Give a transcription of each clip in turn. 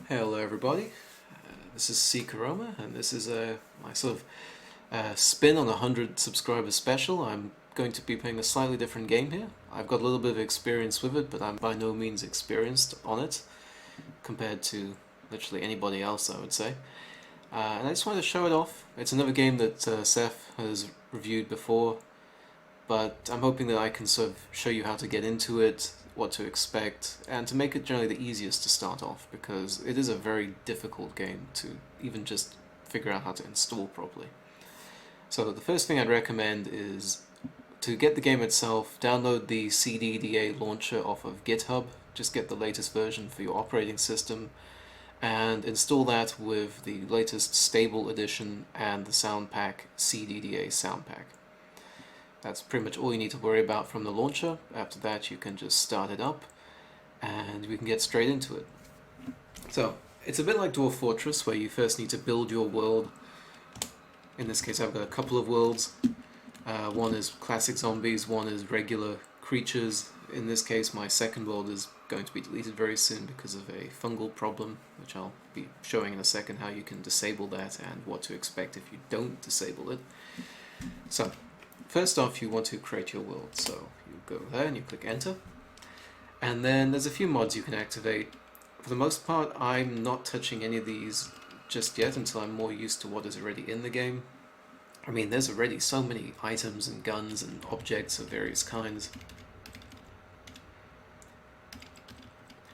Hello everybody, this is Cker, and this is my sort of spin on a 100 subscriber special. I'm going to be playing a slightly different game here. I've got a little bit of experience with it, but I'm by no means experienced on it compared to literally anybody else, I would say. And I just wanted to show it off. It's another game that Seth has reviewed before, but I'm hoping that I can sort of show you how to get into it, what to expect, and to make it generally the easiest to start off, because it is a very difficult game to even just figure out how to install properly. So the first thing I'd recommend is to get the game itself, download the CDDA launcher off of GitHub, just get the latest version for your operating system, and install that with the latest stable edition and the Soundpack CDDA Soundpack. That's pretty much all you need to worry about from the launcher. After that you can just start it up and we can get straight into it. So it's a bit like Dwarf Fortress, where you first need to build your world. In this case I've got a couple of worlds. One is classic zombies, one is regular creatures. In this case my second world is going to be deleted very soon because of a fungal problem, which I'll be showing in a second how you can disable that and what to expect if you don't disable it. So first off, you want to create your world, so you go there and you click enter, and then there's a few mods you can activate. For the most part, I'm not touching any of these just yet until I'm more used to what is already in the game. I mean, there's already so many items and guns and objects of various kinds,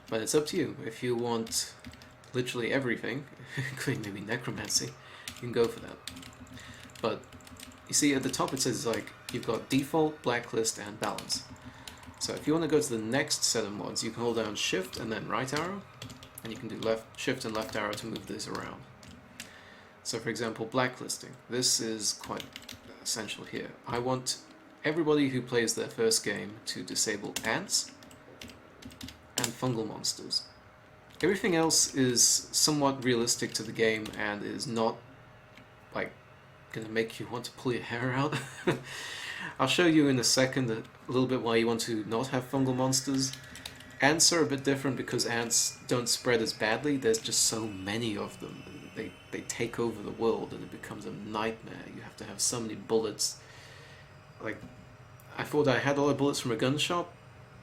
but it's up to you. If you want literally everything, including maybe necromancy, you can go for that. But you see at the top it says like you've got default, blacklist, and balance. So if you want to go to the next set of mods, you can hold down shift and then right arrow, and you can do shift and left arrow to move this around. So for example, blacklisting. This is quite essential here. I want everybody who plays their first game to disable ants and fungal monsters. Everything else is somewhat realistic to the game and is not like going to make you want to pull your hair out. I'll show you in a second a little bit why you want to not have fungal monsters. Ants are a bit different because ants don't spread as badly. There's just so many of them. They take over the world and it becomes a nightmare. You have to have so many bullets. Like, I thought I had all the bullets from a gun shop,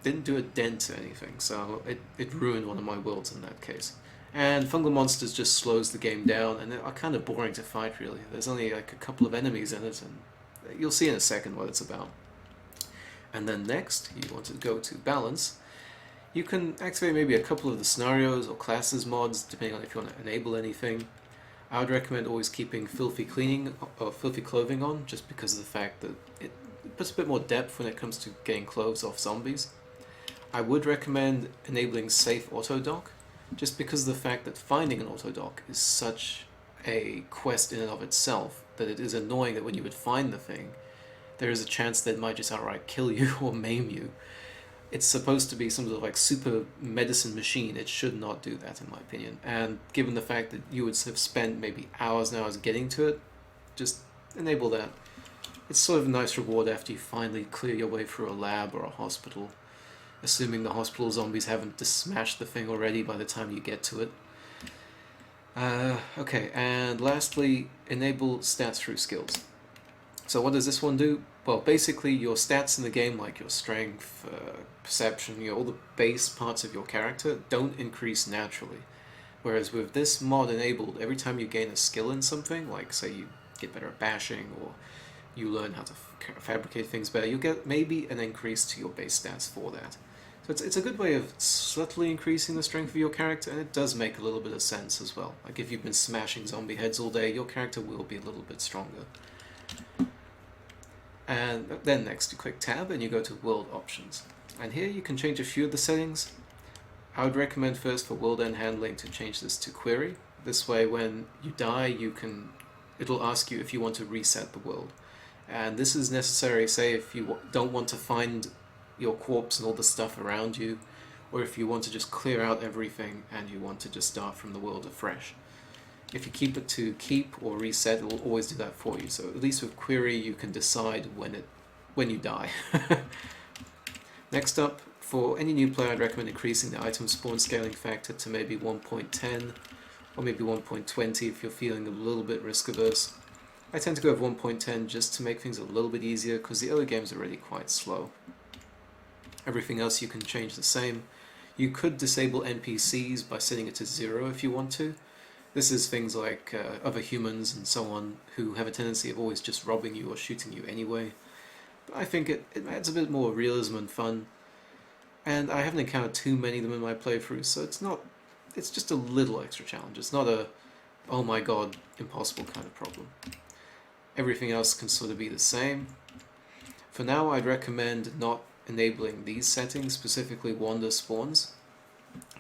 didn't do a dent to anything, so it ruined one of my worlds in that case. And fungal monsters just slows the game down, and they are kind of boring to fight, really. There's only like a couple of enemies in it, and you'll see in a second what it's about. And then next, you want to go to balance. You can activate maybe a couple of the scenarios or classes mods, depending on if you want to enable anything. I would recommend always keeping filthy cleaning or filthy clothing on, just because of the fact that it puts a bit more depth when it comes to getting clothes off zombies. I would recommend enabling safe auto dock, just because of the fact that finding an autodock is such a quest in and of itself that it is annoying that when you would find the thing, there is a chance that it might just outright kill you or maim you. It's supposed to be some sort of like super medicine machine. It should not do that, in my opinion. And given the fact that you would have spent maybe hours and hours getting to it, just enable that. It's sort of a nice reward after you finally clear your way through a lab or a hospital. Assuming the hospital zombies haven't smashed the thing already by the time you get to it. Okay, and lastly, enable stats through skills. So what does this one do? Well, basically your stats in the game, like your strength, perception, all the base parts of your character, don't increase naturally. Whereas with this mod enabled, every time you gain a skill in something, like say you get better at bashing, or you learn how to fabricate things better, you'll get maybe an increase to your base stats for that. So it's a good way of subtly increasing the strength of your character, and it does make a little bit of sense as well. Like if you've been smashing zombie heads all day, your character will be a little bit stronger. And then next you click tab and you go to world options. And here you can change a few of the settings. I would recommend first for world end handling to change this to query. This way when you die it'll ask you if you want to reset the world. And this is necessary, say if you don't want to find your corpse and all the stuff around you, or if you want to just clear out everything and you want to just start from the world afresh. If you keep it to keep or reset, it will always do that for you. So at least with query you can decide when you die. Next up, for any new player, I'd recommend increasing the item spawn scaling factor to maybe 1.10 or maybe 1.20 if you're feeling a little bit risk averse. I tend to go with 1.10 just to make things a little bit easier because the other games are really quite slow. Everything else you can change the same. You could disable NPCs by setting it to 0 if you want to. This is things like other humans and so on who have a tendency of always just robbing you or shooting you anyway. But I think it adds a bit more realism and fun. And I haven't encountered too many of them in my playthrough, so it's just a little extra challenge. It's not a, oh my god, impossible kind of problem. Everything else can sort of be the same. For now, I'd recommend not enabling these settings, specifically wander spawns.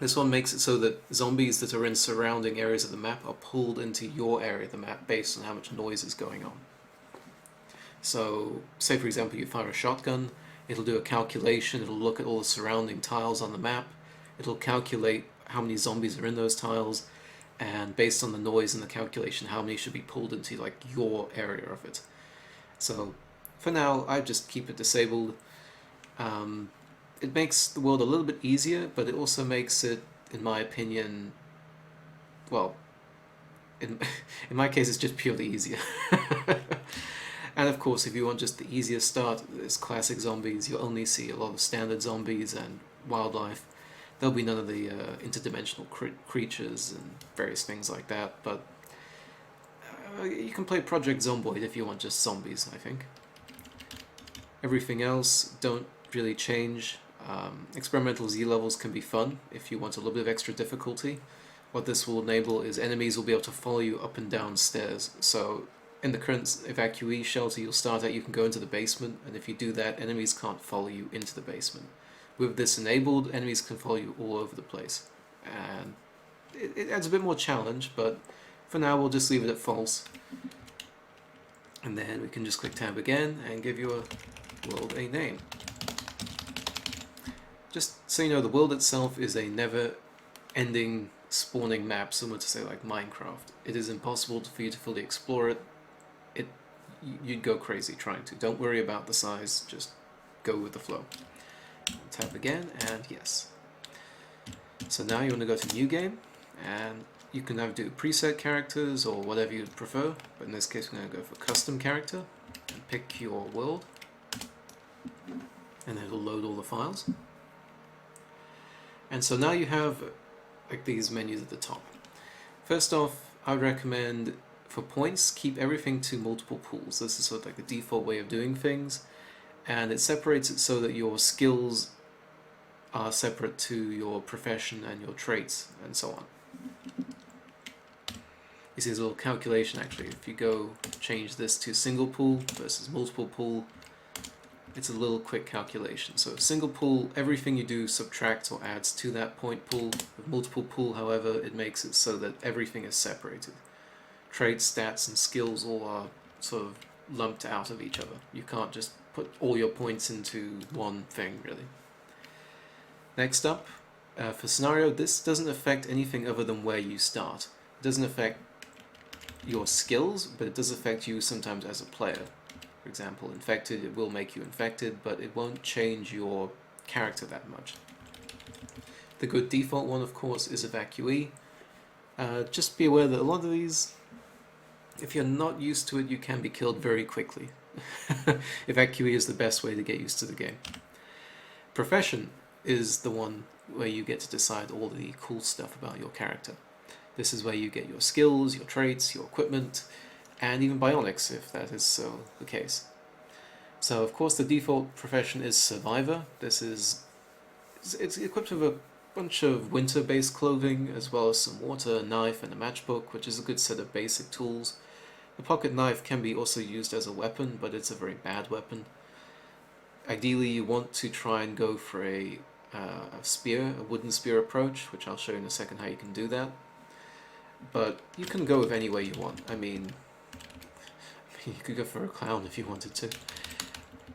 This one makes it so that zombies that are in surrounding areas of the map are pulled into your area of the map based on how much noise is going on. So, say for example you fire a shotgun, it'll do a calculation, it'll look at all the surrounding tiles on the map, it'll calculate how many zombies are in those tiles, and based on the noise and the calculation, how many should be pulled into like your area of it. So, for now, I just keep it disabled. It makes the world a little bit easier, but it also makes it, in my opinion, well, in my case it's just purely easier. And of course, if you want just the easiest start, it's classic zombies. You'll only see a lot of standard zombies and wildlife. There'll be none of the interdimensional creatures and various things like that, but you can play Project Zomboid if you want just zombies, I think. Everything else don't really change. Experimental Z levels can be fun if you want a little bit of extra difficulty. What this will enable is enemies will be able to follow you up and down stairs. So in the current evacuee shelter you'll start at, you can go into the basement, and if you do that, enemies can't follow you into the basement. With this enabled, enemies can follow you all over the place. And it adds a bit more challenge, but for now we'll just leave it at false. And then we can just click tab again and give your world a name. Just so you know, the world itself is a never-ending spawning map, similar to, say, like Minecraft. It is impossible for you to fully explore it. You'd go crazy trying to. Don't worry about the size, just go with the flow. Tab again, and yes. So now you want to go to New Game, and you can either do preset characters or whatever you'd prefer, but in this case we're going to go for custom character, and pick your world, and it'll load all the files. And so now you have like these menus at the top. First off, I would recommend for points, keep everything to multiple pools. This is sort of like the default way of doing things, and it separates it so that your skills are separate to your profession and your traits and so on. You see there's a little calculation actually. If you go change this to single pool versus multiple pool, it's a little quick calculation. So single pool, everything you do subtracts or adds to that point pool. With multiple pool, however, it makes it so that everything is separated. Traits, stats, and skills all are sort of lumped out of each other. You can't just put all your points into one thing, really. Next up, for scenario, this doesn't affect anything other than where you start. It doesn't affect your skills, but it does affect you sometimes as a player. For example, infected, it will make you infected, but it won't change your character that much. The good default one, of course, is evacuee. Just be aware that a lot of these, if you're not used to it, you can be killed very quickly. Evacuee is the best way to get used to the game. Profession is the one where you get to decide all the cool stuff about your character. This is where you get your skills, your traits, your equipment, and even bionics, if that is so the case. So of course the default profession is Survivor. It's equipped with a bunch of winter-based clothing, as well as some water, a knife, and a matchbook, which is a good set of basic tools. The pocket knife can be also used as a weapon, but it's a very bad weapon. Ideally you want to try and go for a spear, a wooden spear approach, which I'll show you in a second how you can do that. But you can go with any way you want. I mean, you could go for a clown if you wanted to.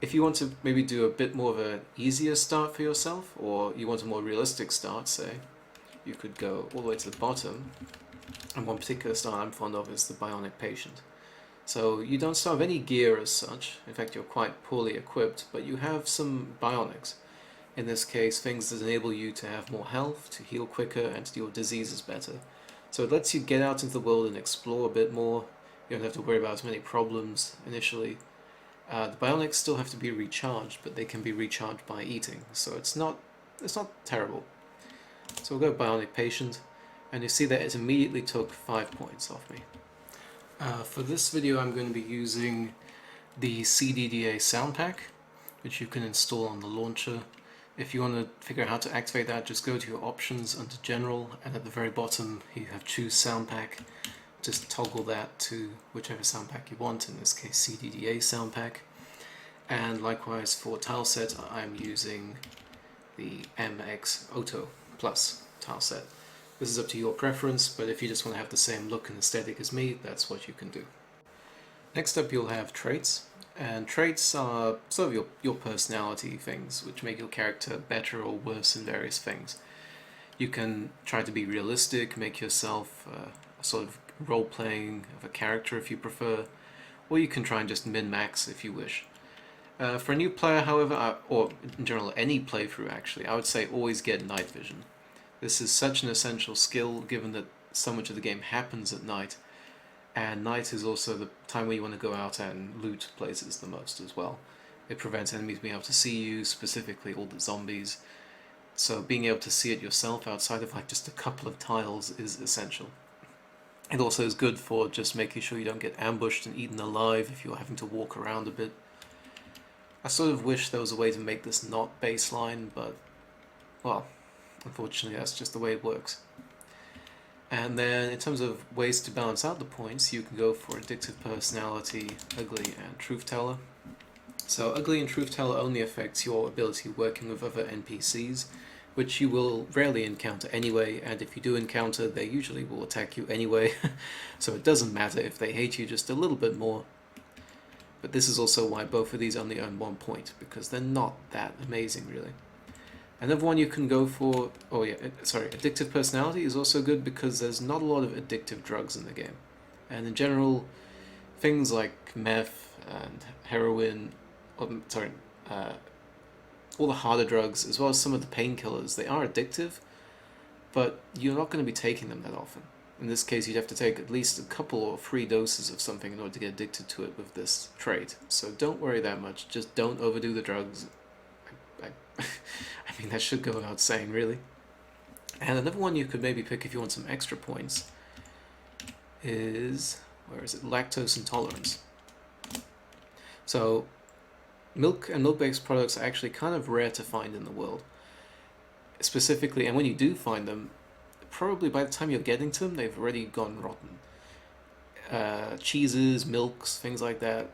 If you want to maybe do a bit more of an easier start for yourself, or you want a more realistic start, say, you could go all the way to the bottom, and one particular start I'm fond of is the Bionic Patient. So you don't start with any gear as such, in fact you're quite poorly equipped, but you have some bionics. In this case, things that enable you to have more health, to heal quicker, and to deal with diseases better. So it lets you get out into the world and explore a bit more. You don't have to worry about as many problems initially. The bionics still have to be recharged, but they can be recharged by eating, so it's not terrible. So we'll go Bionic Patient, and you see that it immediately took 5 points off me. For this video I'm going to be using the CDDA Soundpack, which you can install on the launcher. If you want to figure out how to activate that, just go to your options under General, and at the very bottom you have Choose Soundpack. Just toggle that to whichever soundpack you want, in this case CDDA Soundpack. And likewise for tileset, I'm using the MX Auto Plus tileset. This is up to your preference, but if you just want to have the same look and aesthetic as me, that's what you can do. Next up you'll have traits, and traits are sort of your personality things, which make your character better or worse in various things. You can try to be realistic, make yourself a sort of role-playing of a character if you prefer, or you can try and just min-max if you wish. For a new player, however, or in general any playthrough actually, I would say always get night vision. This is such an essential skill given that so much of the game happens at night, and night is also the time where you want to go out and loot places the most as well. It prevents enemies being able to see you, specifically all the zombies, so being able to see it yourself outside of like just a couple of tiles is essential. It also is good for just making sure you don't get ambushed and eaten alive if you're having to walk around a bit. I sort of wish there was a way to make this not baseline, but, well, unfortunately that's just the way it works. And then in terms of ways to balance out the points, you can go for Addictive Personality, Ugly, and Truth Teller. So Ugly and Truth Teller only affects your ability working with other NPCs, which you will rarely encounter anyway, and if you do encounter, they usually will attack you anyway, so it doesn't matter if they hate you just a little bit more. But this is also why both of these only earn 1 point, because they're not that amazing really. Another one you can go for, Addictive Personality is also good because there's not a lot of addictive drugs in the game. And in general, things like meth and heroin, all the harder drugs, as well as some of the painkillers, they are addictive, but you're not going to be taking them that often. In this case, you'd have to take at least a couple or 3 doses of something in order to get addicted to it with this trait. So don't worry that much, just don't overdo the drugs. I mean, that should go without saying, really. And another one you could maybe pick if you want some extra points is, lactose intolerance. So milk and milk-based products are actually kind of rare to find in the world. Specifically, and when you do find them, probably by the time you're getting to them, they've already gone rotten. Cheeses, milks, things like that,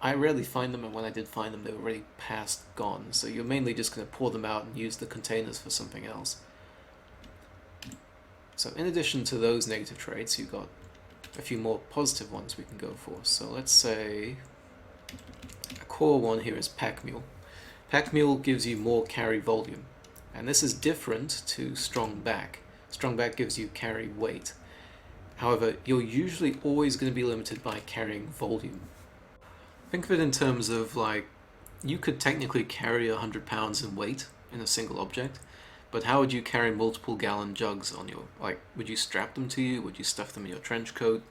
I rarely find them, and when I did find them, they were already past gone. So you're mainly just going to pour them out and use the containers for something else. So in addition to those negative traits, you've got a few more positive ones we can go for. So let's say a core one here is Pack Mule. Pack Mule gives you more carry volume, and this is different to Strong Back. Strong Back gives you carry weight. However, you're usually always going to be limited by carrying volume. Think of it in terms of, like, you could technically carry 100 pounds in weight in a single object, but how would you carry multiple gallon jugs on your, would you strap them to you? Would you stuff them in your trench coat?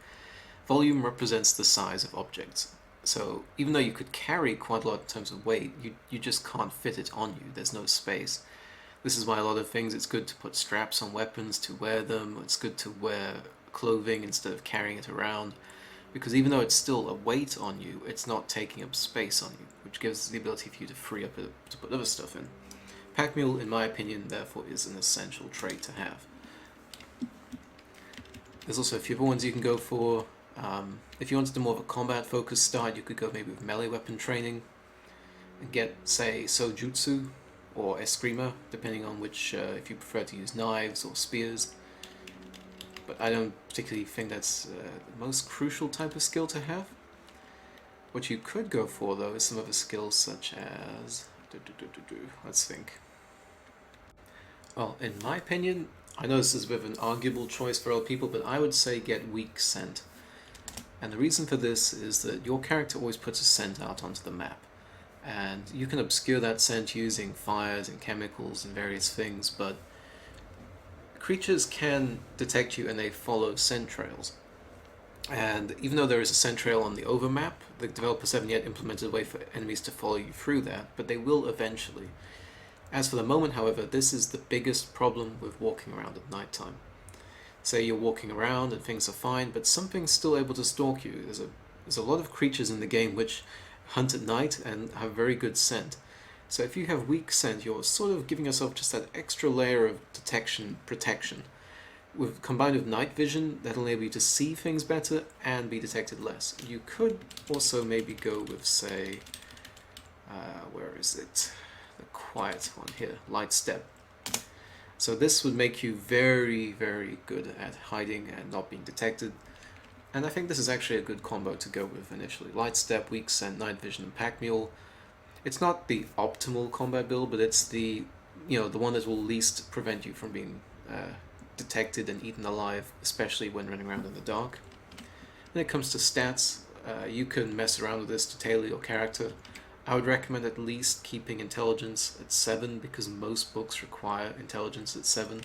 Volume represents the size of objects. So even though you could carry quite a lot in terms of weight, you just can't fit it on you. There's no space. This is why a lot of things, it's good to put straps on weapons to wear them. It's good to wear clothing instead of carrying it around, because even though it's still a weight on you, it's not taking up space on you, which gives the ability for you to free up to put other stuff in. Pack Mule, in my opinion, therefore is an essential trait to have. There's also a few other ones you can go for. If you wanted to more of a combat-focused start, you could go maybe with melee weapon training and get, say, Sojutsu or Eskrima, depending on which, if you prefer to use knives or spears. But I don't particularly think that's the most crucial type of skill to have. What you could go for, though, is some other skills such as... let's think. Well, in my opinion, I know this is a bit of an arguable choice for other people, but I would say get weak scent. And the reason for this is that your character always puts a scent out onto the map. and you can obscure that scent using fires and chemicals and various things, but creatures can detect you and they follow scent trails. And even though there is a scent trail on the overmap, the developers haven't yet implemented a way for enemies to follow you through that, but they will eventually. As for the moment, however, this is the biggest problem with walking around at night time. Say you're walking around and things are fine, but something's still able to stalk you. There's a lot of creatures in the game which hunt at night and have very good scent. So if you have weak scent, you're sort of giving yourself just that extra layer of protection. Combined with night vision, that'll enable you to see things better and be detected less. You could also maybe go with, say, where is it? The quiet one here, light step. So this would make you very, very good at hiding and not being detected. And I think this is actually a good combo to go with initially. Light step, weak scent, night vision, and pack mule. It's not the optimal combat build, but it's the one that will least prevent you from being detected and eaten alive, especially when running around in the dark. When it comes to stats, you can mess around with this to tailor your character. I would recommend at least keeping intelligence at 7 because most books require intelligence at 7.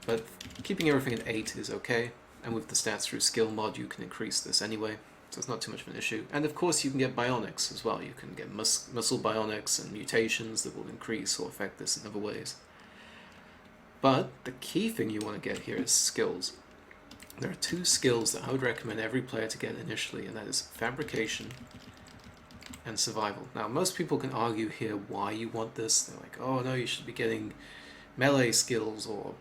But keeping everything at 8 is okay, and with the stats through skill mod you can increase this anyway, so it's not too much of an issue. And of course you can get bionics as well. You can get muscle bionics and mutations that will increase or affect this in other ways. But the key thing you want to get here is skills. There are 2 skills that I would recommend every player to get initially, and that is fabrication and survival. Now most people can argue here why you want this. They're like, oh no, you should be getting melee skills or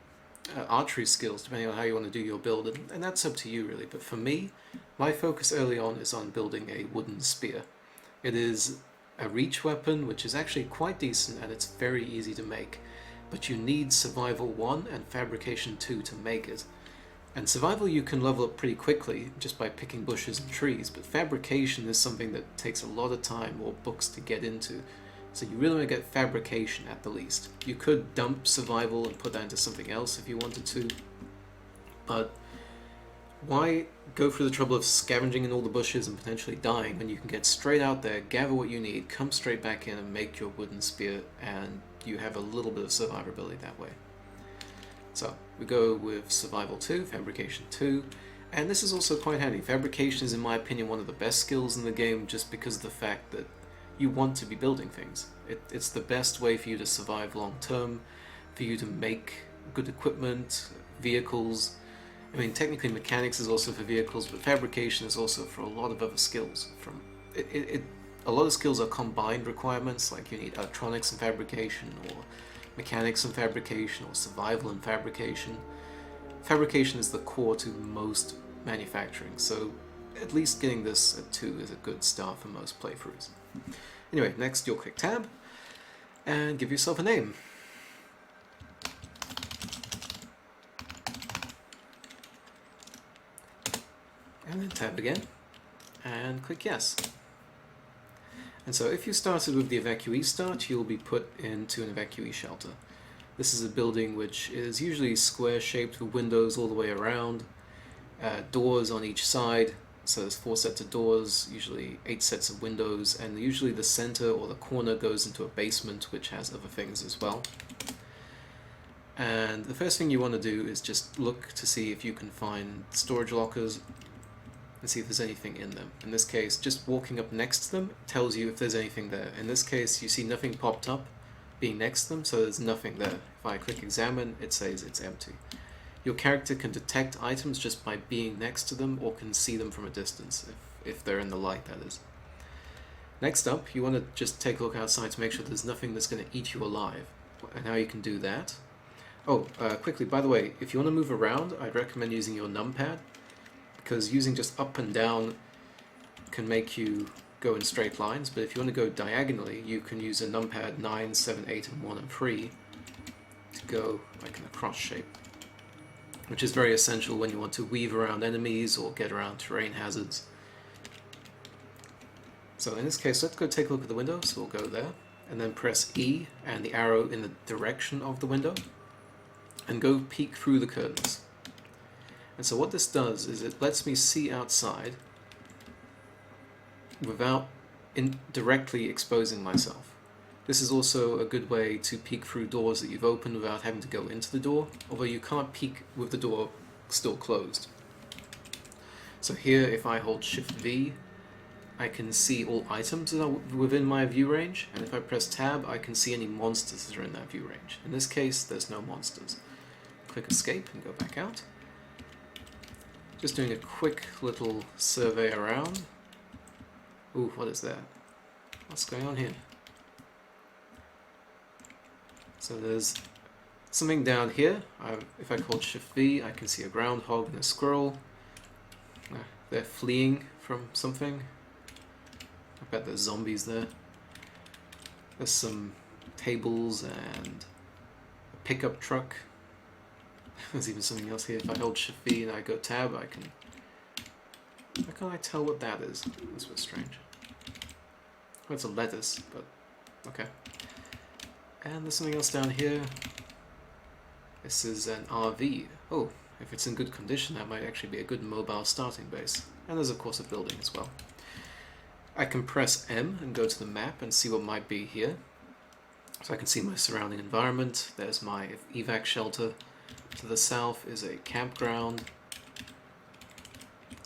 archery skills depending on how you want to do your build, and that's up to you really. But for me, my focus early on is on building a wooden spear. It is a reach weapon which is actually quite decent and it's very easy to make, but you need survival 1 and fabrication 2 to make it. And survival you can level up pretty quickly just by picking bushes and trees, but fabrication is something that takes a lot of time or books to get into. So you really want to get fabrication at the least. You could dump survival and put that into something else if you wanted to, but why go through the trouble of scavenging in all the bushes and potentially dying when you can get straight out there, gather what you need, come straight back in and make your wooden spear, and you have a little bit of survivability that way. So we go with survival 2, fabrication 2, and this is also quite handy. Fabrication is in my opinion one of the best skills in the game just because of the fact that you want to be building things. It's the best way for you to survive long term, for you to make good equipment, vehicles. I mean technically mechanics is also for vehicles, but fabrication is also for a lot of other skills. A lot of skills are combined requirements, like you need electronics and fabrication, or mechanics and fabrication, or survival and fabrication. Fabrication is the core to most manufacturing, so at least getting this at 2 is a good start for most playthroughs. Anyway, next you'll click tab and give yourself a name. And then tab again and click yes. And so if you started with the evacuee start, you'll be put into an evacuee shelter. This is a building which is usually square shaped with windows all the way around, doors on each side. So there's 4 sets of doors, usually 8 sets of windows, and usually the center or the corner goes into a basement which has other things as well. And the first thing you want to do is just look to see if you can find storage lockers and see if there's anything in them. In this case, just walking up next to them tells you if there's anything there. In this case, you see nothing popped up being next to them, so there's nothing there. If I click examine, it says it's empty. Your character can detect items just by being next to them, or can see them from a distance, if they're in the light, that is. Next up, you want to just take a look outside to make sure there's nothing that's going to eat you alive. And how you can do that. Oh, quickly, by the way, if you want to move around, I'd recommend using your numpad, because using just up and down can make you go in straight lines, but if you want to go diagonally, you can use a numpad 9, 7, 8, and 1, and 3 to go like in a cross shape, which is very essential when you want to weave around enemies or get around terrain hazards. So in this case, let's go take a look at the window, so we'll go there, and then press E and the arrow in the direction of the window, and go peek through the curtains. And so what this does is it lets me see outside without directly exposing myself. This is also a good way to peek through doors that you've opened without having to go into the door, although you can't peek with the door still closed. So here, if I hold Shift V, I can see all items that are within my view range, and if I press Tab, I can see any monsters that are in that view range. In this case, there's no monsters. Click Escape and go back out. Just doing a quick little survey around. Ooh, what is that? What's going on here? So there's something down here. If I hold Shift V, I can see a groundhog and a squirrel. They're fleeing from something. I bet there's zombies there. There's some tables and a pickup truck. There's even something else here. If I hold Shift V and I go Tab, I can... How can I tell what that is? That's a bit strange. Well, it's a lettuce, but okay. And there's something else down here. This is an RV. Oh, if it's in good condition, that might actually be a good mobile starting base. And there's of course a building as well. I can press M and go to the map and see what might be here. So I can see my surrounding environment. There's my evac shelter. To the south is a campground.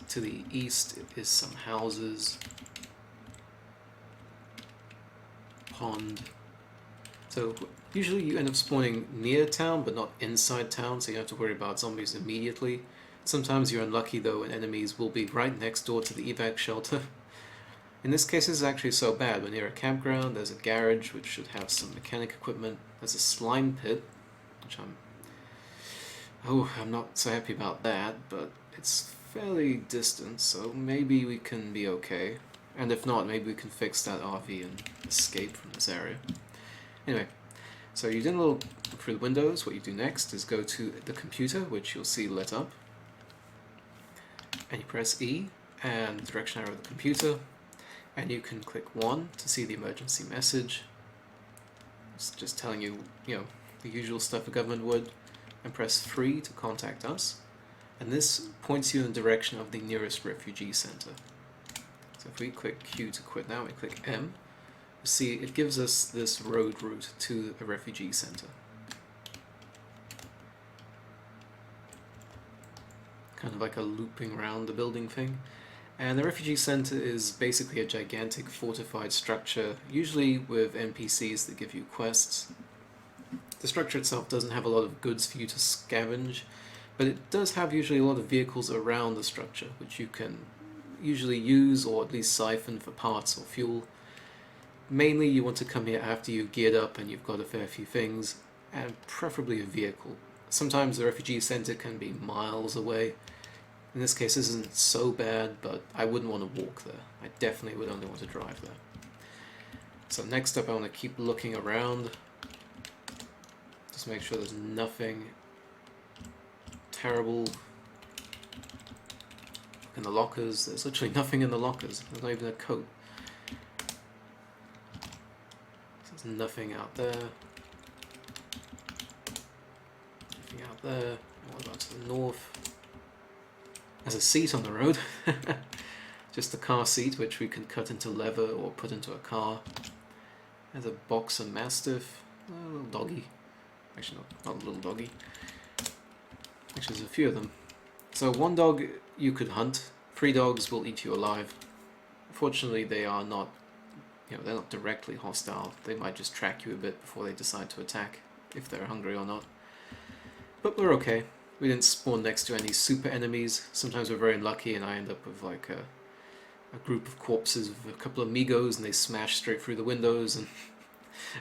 To the east is some houses. Pond. So usually you end up spawning near town but not inside town, so you don't have to worry about zombies immediately. Sometimes you're unlucky though and enemies will be right next door to the evac shelter. In this case, this is actually so bad. We're near a campground, there's a garage which should have some mechanic equipment, there's a slime pit, which I'm not so happy about that, but it's fairly distant, so maybe we can be okay. And if not, maybe we can fix that RV and escape from this area. Anyway, so you did a little through the windows. What you do next is go to the computer, which you'll see lit up, and you press E and the direction arrow of the computer, and you can click 1 to see the emergency message. It's just telling you, the usual stuff a government would, and press 3 to contact us, and this points you in the direction of the nearest refugee center. So if we click Q to quit now, we click M, you see it gives us this road route to a refugee center. Kind of like a looping around the building thing. And the refugee center is basically a gigantic fortified structure, usually with NPCs that give you quests. The structure itself doesn't have a lot of goods for you to scavenge, but it does have usually a lot of vehicles around the structure, which you can usually use or at least siphon for parts or fuel. Mainly you want to come here after you've geared up and you've got a fair few things, and preferably a vehicle. Sometimes the refugee center can be miles away. In this case, this isn't so bad, but I wouldn't want to walk there. I definitely would only want to drive there. So next up, I want to keep looking around. Just make sure there's nothing terrible. Look in the lockers. There's literally nothing in the lockers. There's not even a coat. There's nothing out there. Nothing out there. What about to the north? There's a seat on the road. Just a car seat which we can cut into leather or put into a car. There's a boxer mastiff. A little doggy. Actually not a little doggy. Actually there's a few of them. So one dog you could hunt. 3 dogs will eat you alive. Fortunately they are not, they're not directly hostile. They might just track you a bit before they decide to attack, if they're hungry or not. But we're okay. We didn't spawn next to any super enemies. Sometimes we're very unlucky and I end up with like a group of corpses with a couple of amigos and they smash straight through the windows and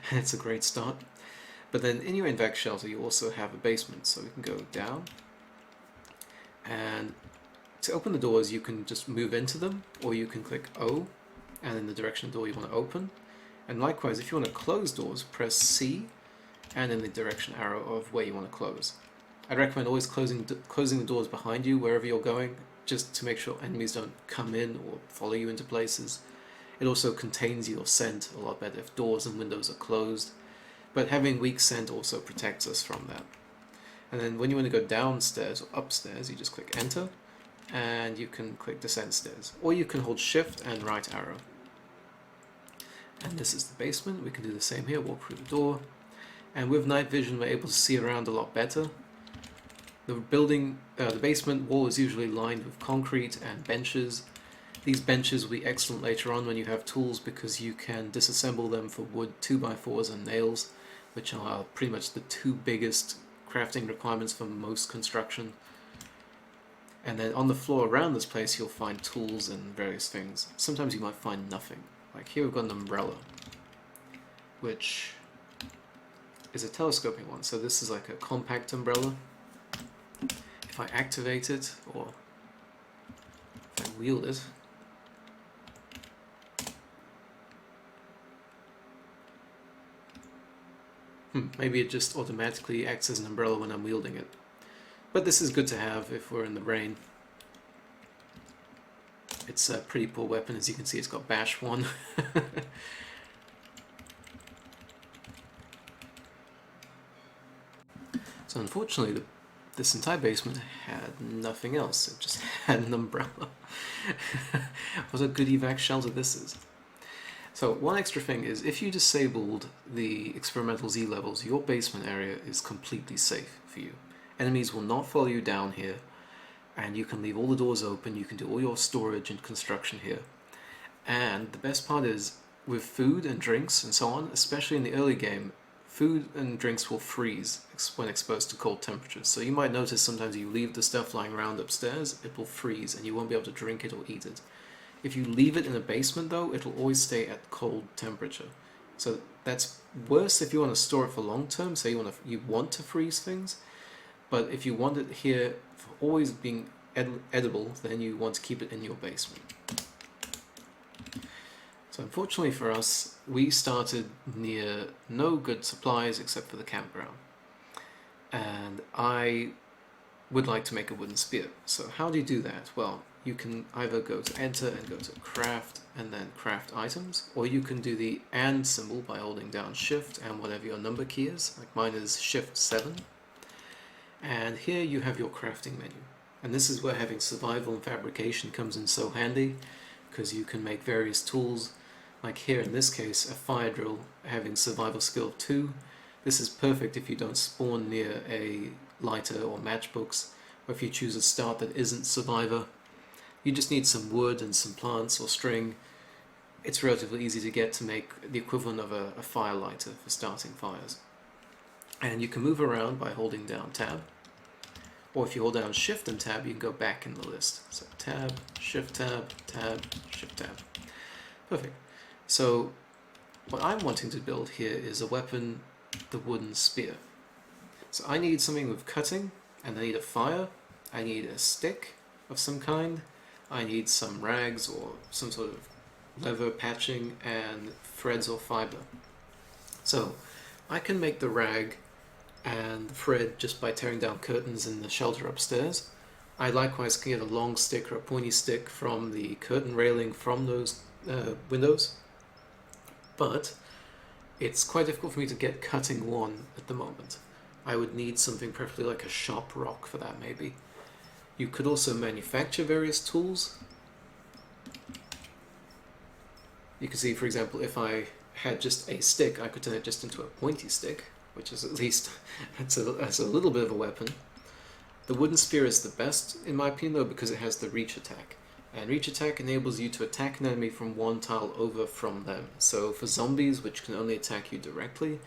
it's a great start. But then in your evac shelter you also have a basement, so we can go down. And to open the doors you can just move into them, or you can click O and in the direction of the door you want to open. And likewise, if you want to close doors, press C and in the direction arrow of where you want to close. I'd recommend always closing the doors behind you wherever you're going, just to make sure enemies don't come in or follow you into places. It also contains your scent a lot better if doors and windows are closed, but having weak scent also protects us from that. And then when you want to go downstairs or upstairs, you just click enter, and you can click descend stairs, or you can hold shift and right arrow. And this is the basement. We can do the same here, walk through the door. And with night vision, we're able to see around a lot better. The basement wall is usually lined with concrete and benches. These benches will be excellent later on when you have tools because you can disassemble them for wood 2x4s and nails, which are pretty much the two biggest crafting requirements for most construction. And then on the floor around this place you'll find tools and various things. Sometimes you might find nothing. Like here we've got an umbrella, which is a telescoping one. So this is like a compact umbrella. If I activate it, or if I wield it, maybe it just automatically acts as an umbrella when I'm wielding it. But this is good to have if we're in the rain. It's a pretty poor weapon, as you can see it's got bash 1. So unfortunately this entire basement had nothing else, it just had an umbrella. What a good evac shelter this is. So one extra thing is, if you disabled the experimental Z levels, your basement area is completely safe for you. Enemies will not follow you down here, and you can leave all the doors open, you can do all your storage and construction here. And the best part is, with food and drinks and so on, especially in the early game, food and drinks will freeze when exposed to cold temperatures. So you might notice sometimes you leave the stuff lying around upstairs, it will freeze and you won't be able to drink it or eat it. If you leave it in a basement though, it'll always stay at cold temperature. So that's worse if you want to store it for long term, say you want to freeze things, but if you want it here for always being edible, then you want to keep it in your basement. So unfortunately for us, we started near no good supplies except for the campground. And I would like to make a wooden spear. So how do you do that? Well, you can either go to enter and go to craft and then craft items, or you can do the and symbol by holding down shift and whatever your number key is, like mine is shift 7. And here you have your crafting menu. And this is where having survival and fabrication comes in so handy, because you can make various tools, like here in this case a fire drill having survival skill 2. This is perfect if you don't spawn near a lighter or matchbooks, or if you choose a start that isn't survivor. You just need some wood and some plants or string. It's relatively easy to get to make the equivalent of a fire lighter for starting fires. And you can move around by holding down tab, or if you hold down shift and tab you can go back in the list. So tab, shift tab, tab, shift tab. Perfect. So what I'm wanting to build here is a weapon, the wooden spear. So I need something with cutting, and I need a fire, I need a stick of some kind, I need some rags or some sort of leather patching, and threads or fiber. So I can make the rag and the thread just by tearing down curtains in the shelter upstairs. I likewise can get a long stick or a pointy stick from the curtain railing from those windows, but it's quite difficult for me to get cutting one at the moment. I would need something preferably like a sharp rock for that maybe. You could also manufacture various tools. You can see, for example, if I had just a stick, I could turn it just into a pointy stick, which is at least, that's a little bit of a weapon. The wooden spear is the best, in my opinion, though, because it has the reach attack. And reach attack enables you to attack an enemy from one tile over from them. So for zombies, which can only attack you directly,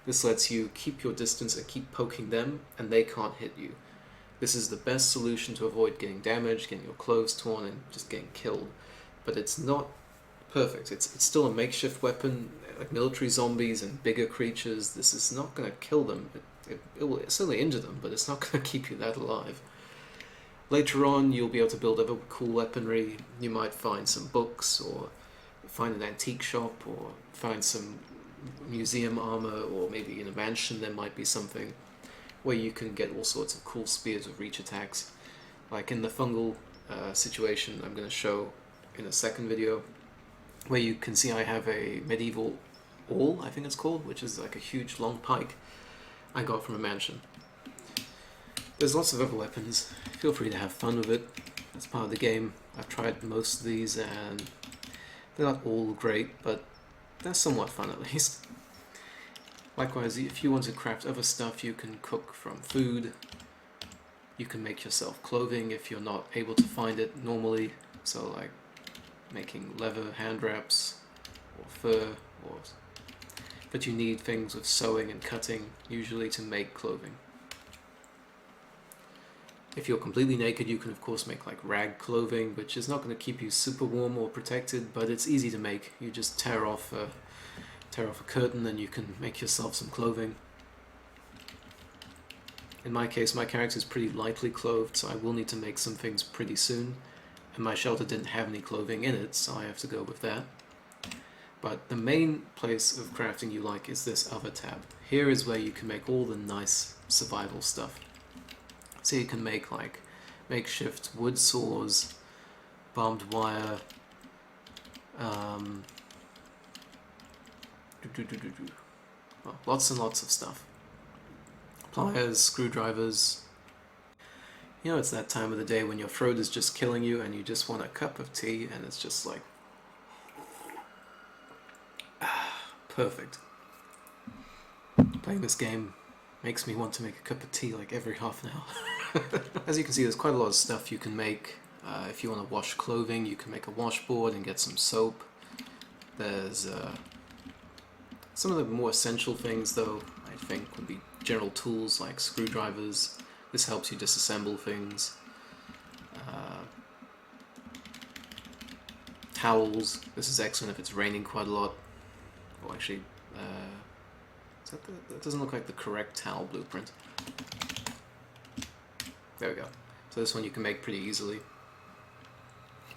this lets you keep your distance and keep poking them, and they can't hit you. This is the best solution to avoid getting damaged, getting your clothes torn, and just getting killed. But it's not perfect. It's still a makeshift weapon. Like military zombies and bigger creatures, this is not going to kill them. It will certainly injure them, but it's not going to keep you that alive. Later on, you'll be able to build other cool weaponry. You might find some books, or find an antique shop, or find some museum armor, or maybe in a mansion there might be something where you can get all sorts of cool spears with reach attacks. Like in the fungal situation I'm going to show in a second video, where you can see I have a medieval awl, I think it's called, which is like a huge long pike I got from a mansion. There's lots of other weapons. Feel free to have fun with it. That's part of the game. I've tried most of these and they're not all great, but They're somewhat fun at least. Likewise, if you want to craft other stuff, you can cook from food. You can make yourself clothing if you're not able to find it normally. So like making leather hand wraps or fur, but you need things with sewing and cutting usually to make clothing. If you're completely naked, you can of course make like rag clothing, which is not going to keep you super warm or protected, but it's easy to make. You just tear off a curtain and you can make yourself some clothing. In my case, my character is pretty lightly clothed, so I will need to make some things pretty soon. And my shelter didn't have any clothing in it, so I have to go with that. But the main place of crafting you like is this other tab. Here is where you can make all the nice survival stuff. So you can make like makeshift wood saws, barbed wire, well, lots and lots of stuff. Pliers, screwdrivers. You know, it's that time of the day when your throat is just killing you and you just want a cup of tea and it's just like... perfect. Playing this game makes me want to make a cup of tea like every half an hour. As you can see, there's quite a lot of stuff you can make. If you want to wash clothing, you can make a washboard and get some soap. There's some of the more essential things, though, I think, would be general tools like screwdrivers. This helps you disassemble things. Towels. This is excellent if it's raining quite a lot. Oh, actually, that doesn't look like the correct towel blueprint. There we go. So this one you can make pretty easily.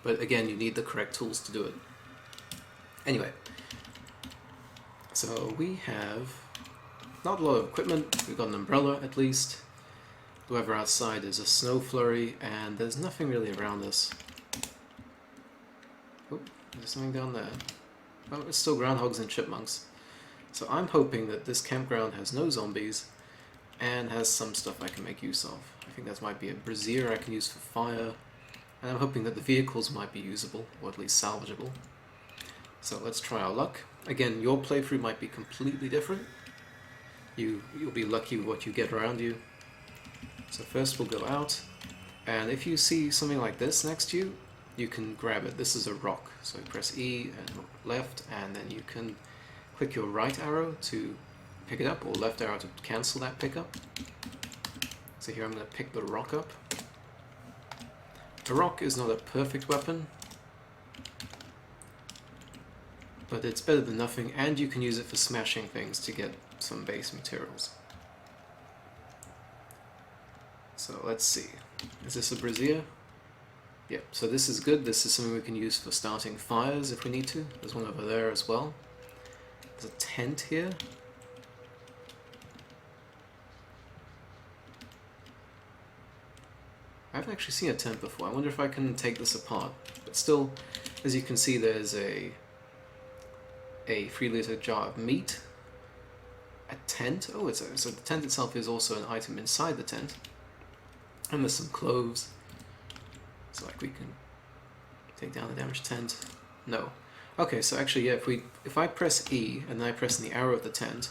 But again, you need the correct tools to do it. Anyway, so we have not a lot of equipment. We've got an umbrella at least. The weather outside is a snow flurry, and there's nothing really around us. Oh, there's something down there. Oh, it's still groundhogs and chipmunks. So I'm hoping that this campground has no zombies and has some stuff I can make use of. I think that might be a brazier I can use for fire, and I'm hoping that the vehicles might be usable, or at least salvageable. So let's try our luck. Again, your playthrough might be completely different. You'll be lucky with what you get around you. So first we'll go out, and if you see something like this next to you, you can grab it. This is a rock, so you press E and left, and then you can click your right arrow to pick it up, or left arrow to cancel that pickup. So here I'm going to pick the rock up. The rock is not a perfect weapon, but it's better than nothing, and you can use it for smashing things to get some base materials. So let's see. Is this a brazier? Yep, so this is good. This is something we can use for starting fires if we need to. There's one over there as well. There's a tent here. I haven't actually seen a tent before. I wonder if I can take this apart. But still, as you can see, there's a 3-liter jar of meat. A tent. Oh, so the tent itself is also an item inside the tent. And there's some cloves. So like we can take down the damaged tent. No. Okay, so actually, yeah, if I press E and then I press the arrow of the tent,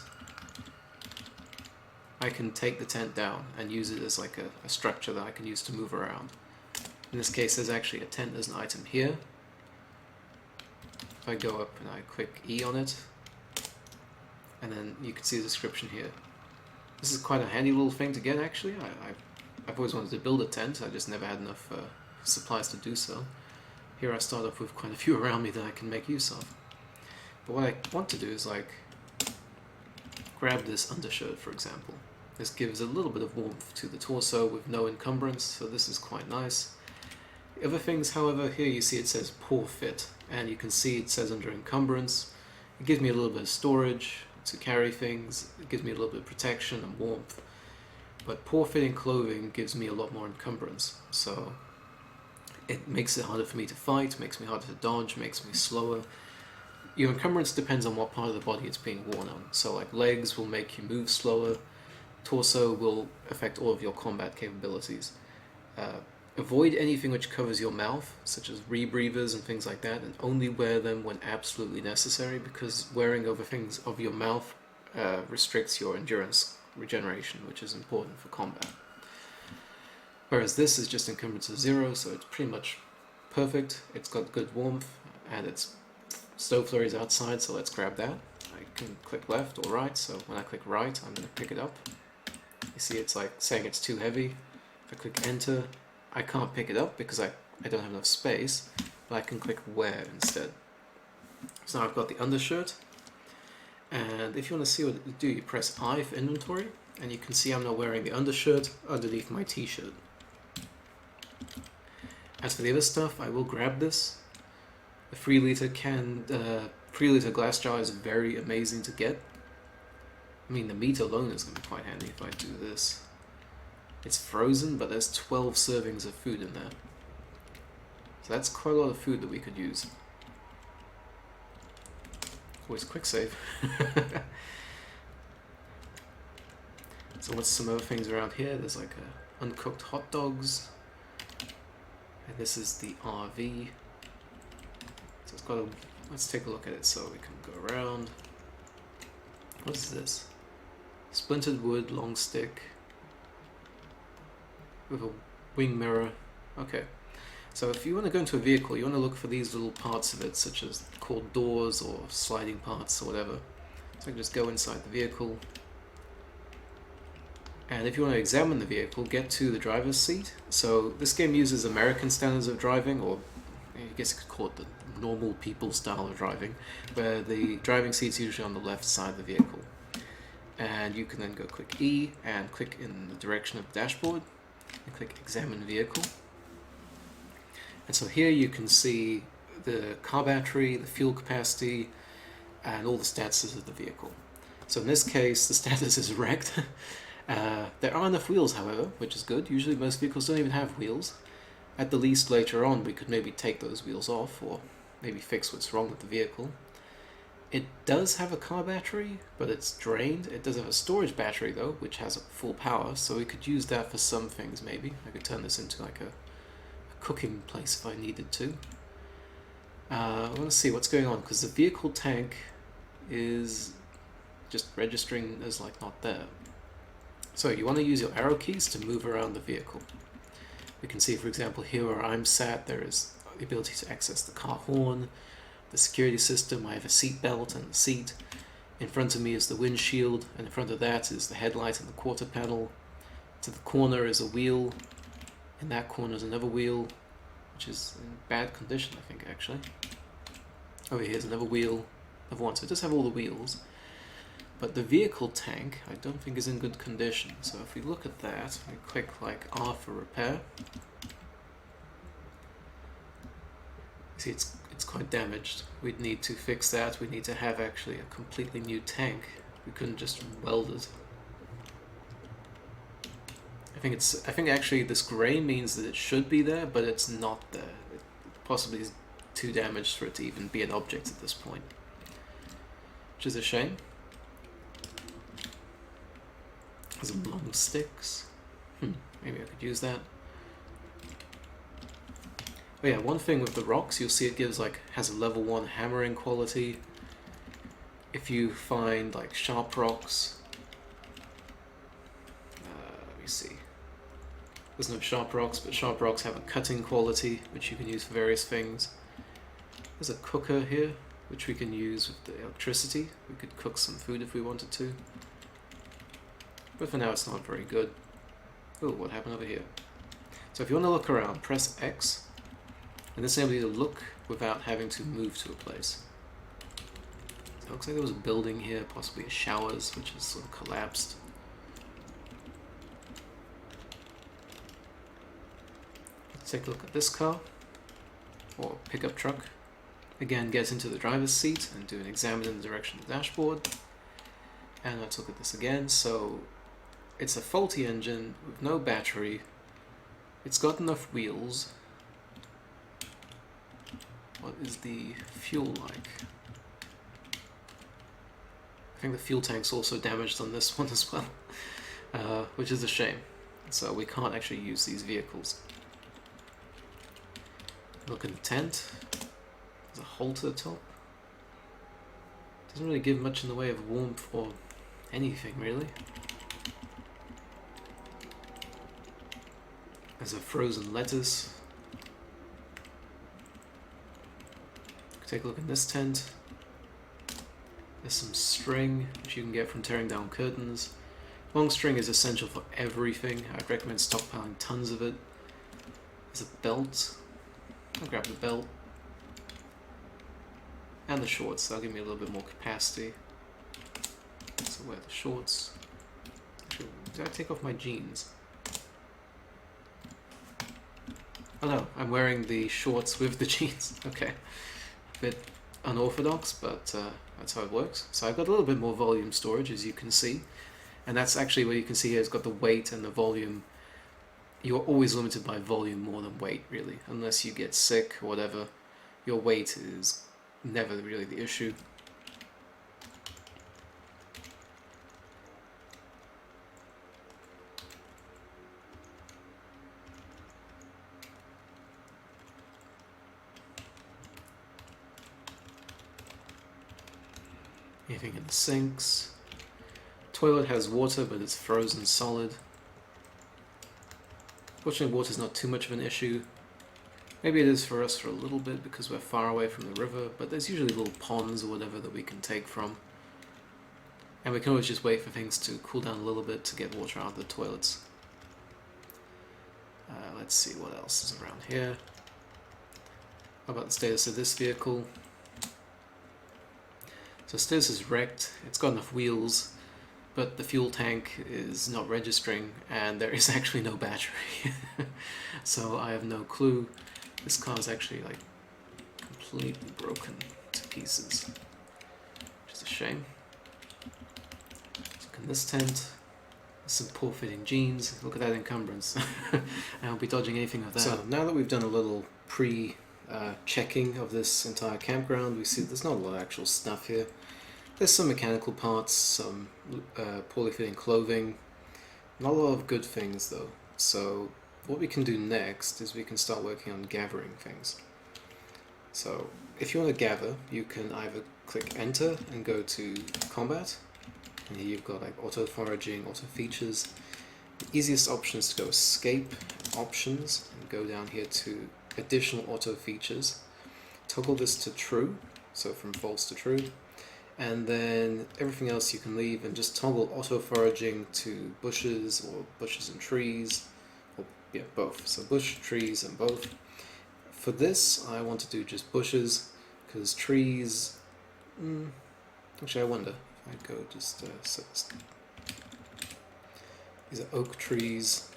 I can take the tent down and use it as like a structure that I can use to move around. In this case, there's actually a tent as an item here. If I go up and I click E on it, and then you can see the description here. This is quite a handy little thing to get, actually. I've always wanted to build a tent, I just never had enough supplies to do so. Here I start off with quite a few around me that I can make use of. But what I want to do is like grab this undershirt, for example. This gives a little bit of warmth to the torso with no encumbrance, so this is quite nice. The other things, however, here you see it says poor fit, and you can see it says under encumbrance. It gives me a little bit of storage to carry things, it gives me a little bit of protection and warmth. But poor fitting clothing gives me a lot more encumbrance, so it makes it harder for me to fight, makes me harder to dodge, makes me slower. Your encumbrance depends on what part of the body it's being worn on. So like legs will make you move slower, torso will affect all of your combat capabilities. avoid anything which covers your mouth, such as rebreathers and things like that, and only wear them when absolutely necessary, because wearing over things of your mouth restricts your endurance regeneration, which is important for combat. Whereas this is just encumbrance of 0, so it's pretty much perfect. It's got good warmth, and it's stove flurries outside, so let's grab that. I can click left or right, so when I click right, I'm going to pick it up. You see it's like saying it's too heavy. If I click enter, I can't pick it up because I don't have enough space, but I can click wear instead. So now I've got the undershirt, and if you want to see what it do, you press I for inventory, and you can see I'm now wearing the undershirt underneath my t-shirt. As for the other stuff, I will grab this. The 3 liter glass jar is very amazing to get. I mean, the meat alone is going to be quite handy if I do this. It's frozen, but there's 12 servings of food in there. So that's quite a lot of food that we could use. Always quick save. So what's some other things around here? There's like uncooked hot dogs. And this is the RV. So it's got a... Let's take a look at it so we can go around. What is this? Splintered wood, long stick. With a wing mirror. Okay. So if you want to go into a vehicle, you want to look for these little parts of it, such as called doors or sliding parts or whatever. So I can just go inside the vehicle. And if you want to examine the vehicle, get to the driver's seat. So this game uses American standards of driving, or I guess you could call it the normal people style of driving, where the driving seat's usually on the left side of the vehicle. And you can then go click E and click in the direction of the dashboard and click examine vehicle. And so here you can see the car battery, the fuel capacity, and all the statuses of the vehicle. So in this case, the status is wrecked. There are enough wheels, however, which is good. Usually most vehicles don't even have wheels. At the least, later on, we could maybe take those wheels off, or maybe fix what's wrong with the vehicle. It does have a car battery, but it's drained. It does have a storage battery, though, which has full power, so we could use that for some things, maybe. I could turn this into like a cooking place if I needed to. I want to see what's going on, because the vehicle tank is just registering as like not there. So you want to use your arrow keys to move around the vehicle. We can see, for example, here where I'm sat, there is the ability to access the car horn, the security system. I have a seat belt and the seat. In front of me is the windshield, and in front of that is the headlight and the quarter panel. To the corner is a wheel. In that corner is another wheel, which is in bad condition, I think, actually. Over here is another wheel, another one. So it does have all the wheels. But the vehicle tank, I don't think is in good condition. So if we look at that, we click like R for repair. See, it's quite damaged. We'd need to fix that. We need to have actually a completely new tank. We couldn't just weld it. I think actually this grey means that it should be there, but it's not there. It possibly is too damaged for it to even be an object at this point, which is a shame. Some long sticks. Maybe I could use that. Oh yeah, one thing with the rocks, you'll see it has a level 1 hammering quality. If you find like sharp rocks, let me see. There's no sharp rocks, but sharp rocks have a cutting quality, which you can use for various things. There's a cooker here, which we can use with the electricity. We could cook some food if we wanted to. But for now it's not very good. Oh, what happened over here? So if you want to look around, press X, and this enables you to look without having to move to a place. So it looks like there was a building here, possibly a showers, which has sort of collapsed. Let's take a look at this car, or pickup truck. Again, get into the driver's seat and do an examine in the direction of the dashboard. And let's look at this again. So it's a faulty engine with no battery. It's got enough wheels. What is the fuel like? I think the fuel tank's also damaged on this one as well, which is a shame. So we can't actually use these vehicles. Look at the tent. There's a hole to the top. Doesn't really give much in the way of warmth or anything really. There's a frozen lettuce. Take a look in this tent. There's some string which you can get from tearing down curtains. Long string is essential for everything. I'd recommend stockpiling tons of it. There's a belt. I'll grab the belt. And the shorts, that'll give me a little bit more capacity. So wear the shorts. Actually, did I take off my jeans? Oh no, I'm wearing the shorts with the jeans. Okay. A bit unorthodox, but that's how it works. So I've got a little bit more volume storage, as you can see. And that's actually what you can see here. It's got the weight and the volume. You're always limited by volume more than weight, really. Unless you get sick or whatever. Your weight is never really the issue. Anything in the sinks. Toilet has water, but it's frozen solid. Fortunately, water's not too much of an issue. Maybe it is for us for a little bit because we're far away from the river, but there's usually little ponds or whatever that we can take from. And we can always just wait for things to cool down a little bit to get water out of the toilets. Let's see what else is around here. How about the status of this vehicle? So status is wrecked. It's got enough wheels, but the fuel tank is not registering, and there is actually no battery. So I have no clue. This car is actually like completely broken to pieces, which is a shame. Look in this tent. Some poor fitting jeans. Look at that encumbrance. I won't be dodging anything of that. So now that we've done a little checking of this entire campground, we see there's not a lot of actual stuff here. There's some mechanical parts, some poorly fitting clothing, not a lot of good things though. So what we can do next is we can start working on gathering things. So if you want to gather, you can either click enter and go to combat, and here you've got like auto foraging, auto features. The easiest option is to go escape, options, and go down here to additional auto features. Toggle this to true, so from false to true, and then everything else you can leave and just toggle auto foraging to bushes or bushes and trees, or yeah, both. So bush, trees, and both. For this, I want to do just bushes because trees. Actually, I wonder if I go just these are oak trees,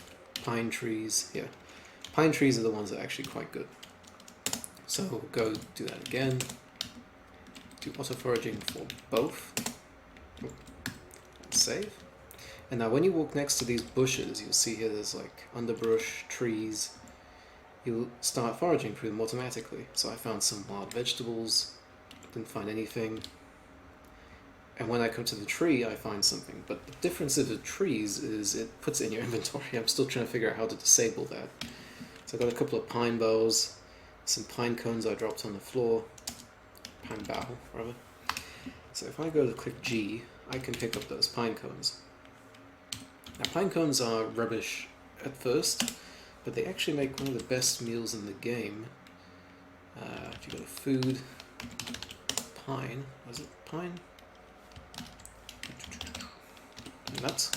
pine trees. Yeah. Pine trees are the ones that are actually quite good. So we'll go do that again. Do auto foraging for both. Save. And now when you walk next to these bushes, you'll see here there's like underbrush, trees. You'll start foraging through them automatically. So I found some wild vegetables, didn't find anything. And when I come to the tree, I find something. But the difference of the trees is it puts it in your inventory. I'm still trying to figure out how to disable that. So I got a couple of pine boughs, some pine cones I dropped on the floor, pine bough, rather. So if I go to click G, I can pick up those pine cones. Now pine cones are rubbish at first, but they actually make one of the best meals in the game. If you go to food, pine, was it pine? Nuts.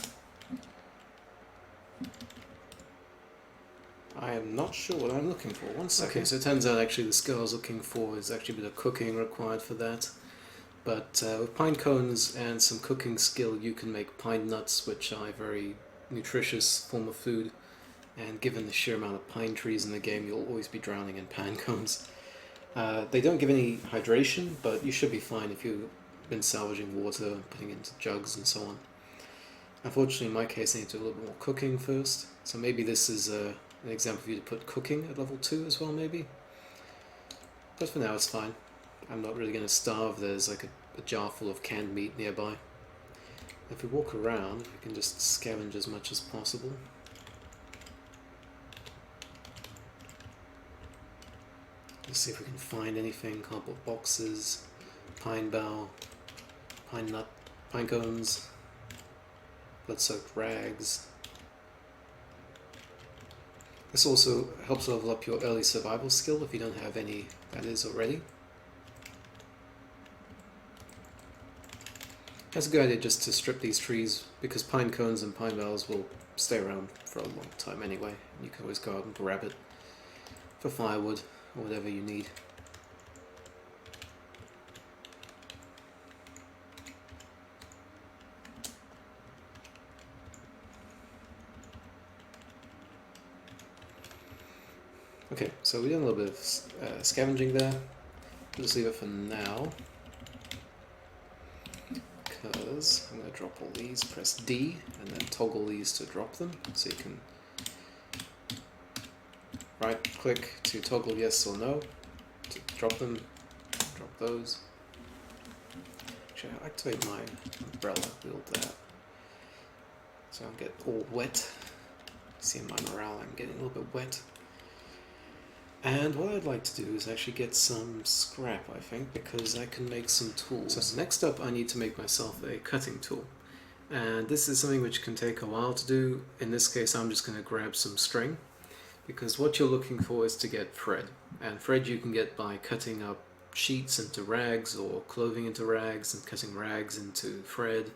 I am not sure what I'm looking for. One second. Okay, so it turns out actually the skill I was looking for is actually a bit of cooking required for that. But with pine cones and some cooking skill, you can make pine nuts, which are a very nutritious form of food. And given the sheer amount of pine trees in the game, you'll always be drowning in pine cones. They don't give any hydration, but you should be fine if you've been salvaging water, putting it into jugs and so on. Unfortunately, in my case, I need to do a little bit more cooking first. So maybe this is an example for you to put cooking at level 2 as well, maybe. But for now, it's fine. I'm not really going to starve. There's like a jar full of canned meat nearby. If we walk around, we can just scavenge as much as possible. Let's see if we can find anything. Cardboard boxes, pine bough, pine nut, pine cones, blood-soaked rags. This also helps level up your early survival skill if you don't have any that is already. That's a good idea just to strip these trees, because pine cones and pine boughs will stay around for a long time anyway. You can always go out and grab it for firewood or whatever you need. Okay, so we've done a little bit of scavenging there. We'll just leave it for now, because I'm going to drop all these, press D, and then toggle these to drop them, so you can right click to toggle yes or no, to drop them, drop those. Actually, I'll activate my umbrella, build that, so I don't get all wet. See in my morale I'm getting a little bit wet. And what I'd like to do is actually get some scrap, I think, because I can make some tools. So next up I need to make myself a cutting tool. And this is something which can take a while to do. In this case I'm just going to grab some string, because what you're looking for is to get thread. And thread you can get by cutting up sheets into rags, or clothing into rags, and cutting rags into thread,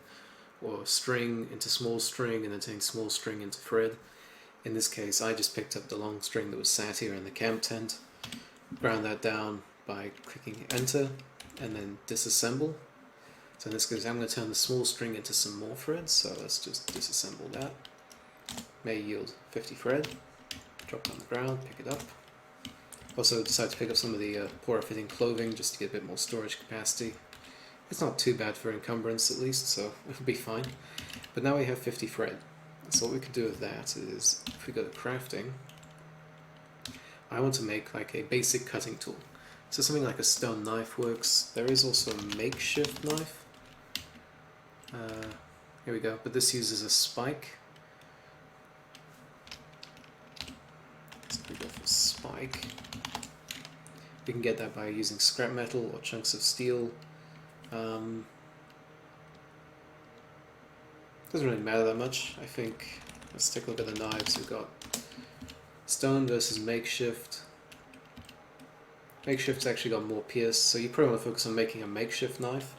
or string into small string, and then turning small string into thread. In this case, I just picked up the long string that was sat here in the camp tent, ground that down by clicking enter, and then disassemble. So in this case, I'm going to turn the small string into some more threads, so let's just disassemble that. May yield 50 thread. Drop it on the ground, pick it up. Also decided to pick up some of the poorer fitting clothing just to get a bit more storage capacity. It's not too bad for encumbrance at least, so it'll be fine. But now we have 50 thread. So what we could do with that is, if we go to crafting, I want to make like a basic cutting tool. So something like a stone knife works. There is also a makeshift knife. Here we go, but this uses a spike. So we go for spike. You can get that by using scrap metal or chunks of steel. Doesn't really matter that much, I think. Let's take a look at the knives. We've got stone versus makeshift. Makeshift's actually got more pierce, so you probably want to focus on making a makeshift knife.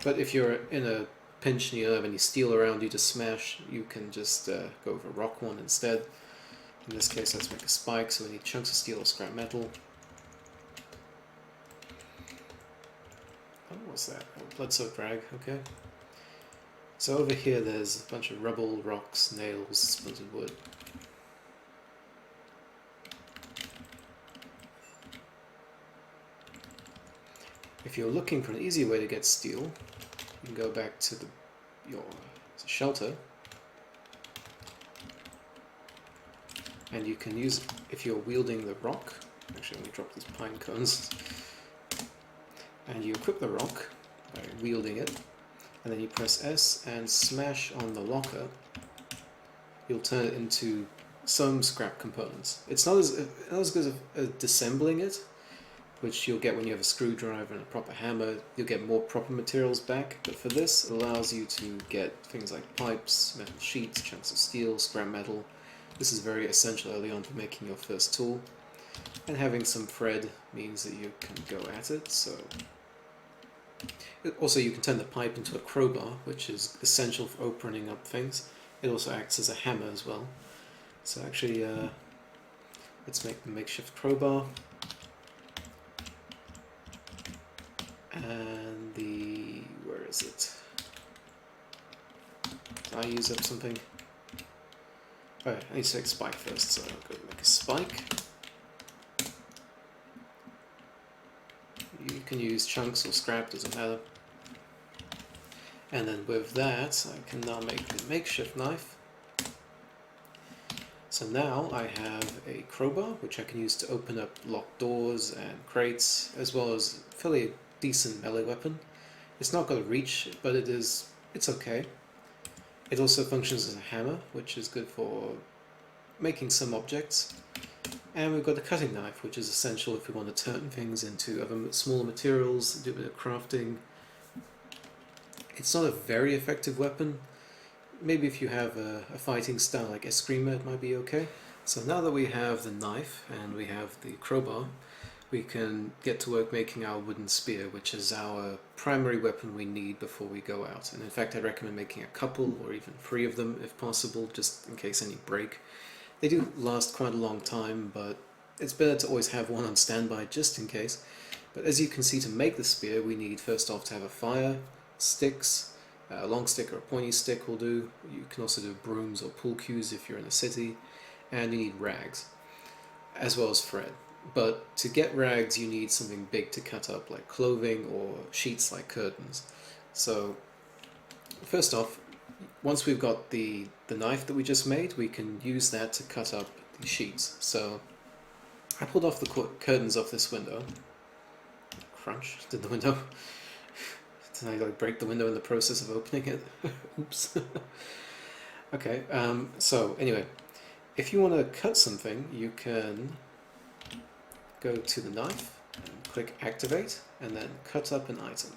But if you're in a pinch and you don't have any steel around you to smash, you can just go with a rock one instead. In this case, let's make a spike, so we need chunks of steel or scrap metal. Oh, what's that? Oh, blood-soaked rag, okay. So over here there's a bunch of rubble, rocks, nails, splintered wood. If you're looking for an easy way to get steel, you can go back to your shelter, and you can use, if you're wielding the rock, actually let me drop these pine cones, and you equip the rock by wielding it, and then you press S and smash on the locker, you'll turn it into some scrap components. It's not as good as disassembling it, which you'll get when you have a screwdriver and a proper hammer. You'll get more proper materials back, but for this, it allows you to get things like pipes, metal sheets, chunks of steel, scrap metal. This is very essential early on for making your first tool. And having some thread means that you can go at it, so... Also, you can turn the pipe into a crowbar, which is essential for opening up things. It also acts as a hammer as well. So actually, let's make the makeshift crowbar. And the... where is it? Did I use up something? Oh, I need to make a spike first, so I'll go make a spike. You can use chunks or scrap, doesn't matter. And then with that, I can now make the makeshift knife. So now I have a crowbar, which I can use to open up locked doors and crates, as well as a fairly decent melee weapon. It's not got a reach, but it's okay. It also functions as a hammer, which is good for making some objects. And we've got the cutting knife, which is essential if we want to turn things into other smaller materials, do a bit of crafting. It's not a very effective weapon. Maybe if you have a fighting style like Eskrima, it might be okay. So now that we have the knife and we have the crowbar, we can get to work making our wooden spear, which is our primary weapon we need before we go out. And in fact, I recommend making a couple or even 3 of them if possible, just in case any break. They do last quite a long time, but it's better to always have one on standby just in case. But as you can see, to make the spear, we need first off to have a fire, sticks, a long stick or a pointy stick will do. You can also do brooms or pool cues if you're in a city, and you need rags, as well as thread. But to get rags, you need something big to cut up, like clothing or sheets like curtains. So first off, once we've got the knife that we just made, we can use that to cut up the sheets. So I pulled off the curtains off this window. Crunch, did the window. Did I like break the window in the process of opening it? Oops. Okay, so anyway, if you want to cut something, you can go to the knife and click activate and then cut up an item.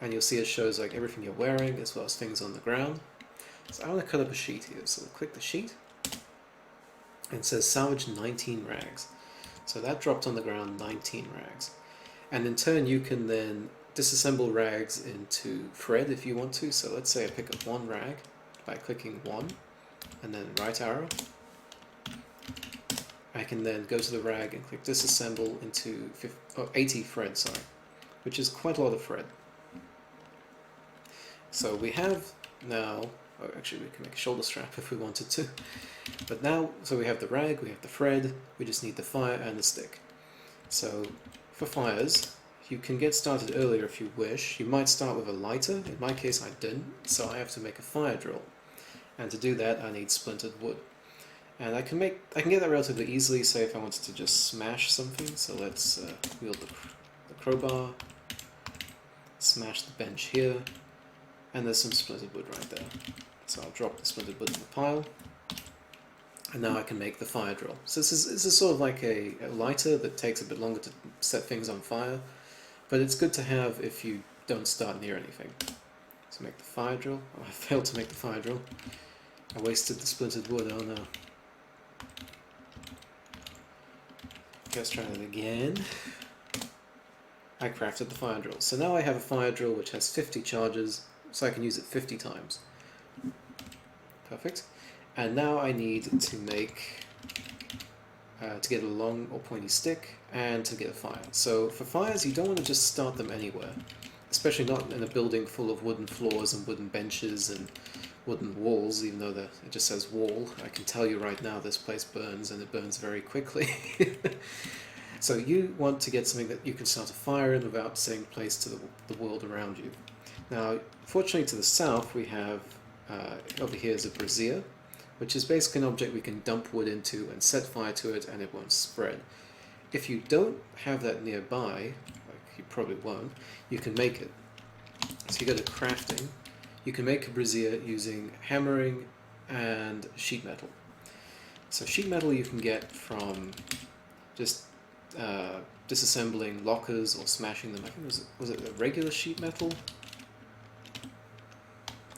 And you'll see it shows like everything you're wearing as well as things on the ground. So I want to cut up a sheet here, so click the sheet and it says salvage 19 rags. So that dropped on the ground 19 rags. And in turn you can then disassemble rags into thread if you want to. So let's say I pick up 1 rag by clicking 1 and then right arrow. I can then go to the rag and click disassemble into 80 thread, sorry, which is quite a lot of thread. So we have now, oh, actually we can make a shoulder strap if we wanted to, but now, so we have the rag, we have the thread, we just need the fire and the stick. So for fires, you can get started earlier if you wish. You might start with a lighter. In my case I didn't, so I have to make a fire drill, and to do that I need splintered wood. And I can get that relatively easily, say if I wanted to just smash something. So let's wield the crowbar, smash the bench here, and there's some splintered wood right there. So I'll drop the splintered wood in the pile, and now I can make the fire drill. So this is sort of like a lighter that takes a bit longer to set things on fire, but it's good to have if you don't start near anything. So make the fire drill. Oh, I failed to make the fire drill. I wasted the splintered wood, oh no. Let's try that again. I crafted the fire drill. So now I have a fire drill which has 50 charges, so I can use it 50 times. Perfect. And now I need to make, to get a long or pointy stick and to get a fire. So for fires, you don't want to just start them anywhere, especially not in a building full of wooden floors and wooden benches and wooden walls, even though it just says wall. I can tell you right now this place burns, and it burns very quickly. So you want to get something that you can start a fire in without setting place to the world around you. Now, fortunately to the south we have, over here is a brazier, which is basically an object we can dump wood into and set fire to it and it won't spread. If you don't have that nearby, like you probably won't, you can make it. So you go to crafting. You can make a brazier using hammering and sheet metal. So sheet metal you can get from just disassembling lockers or smashing them. I think was it a regular sheet metal?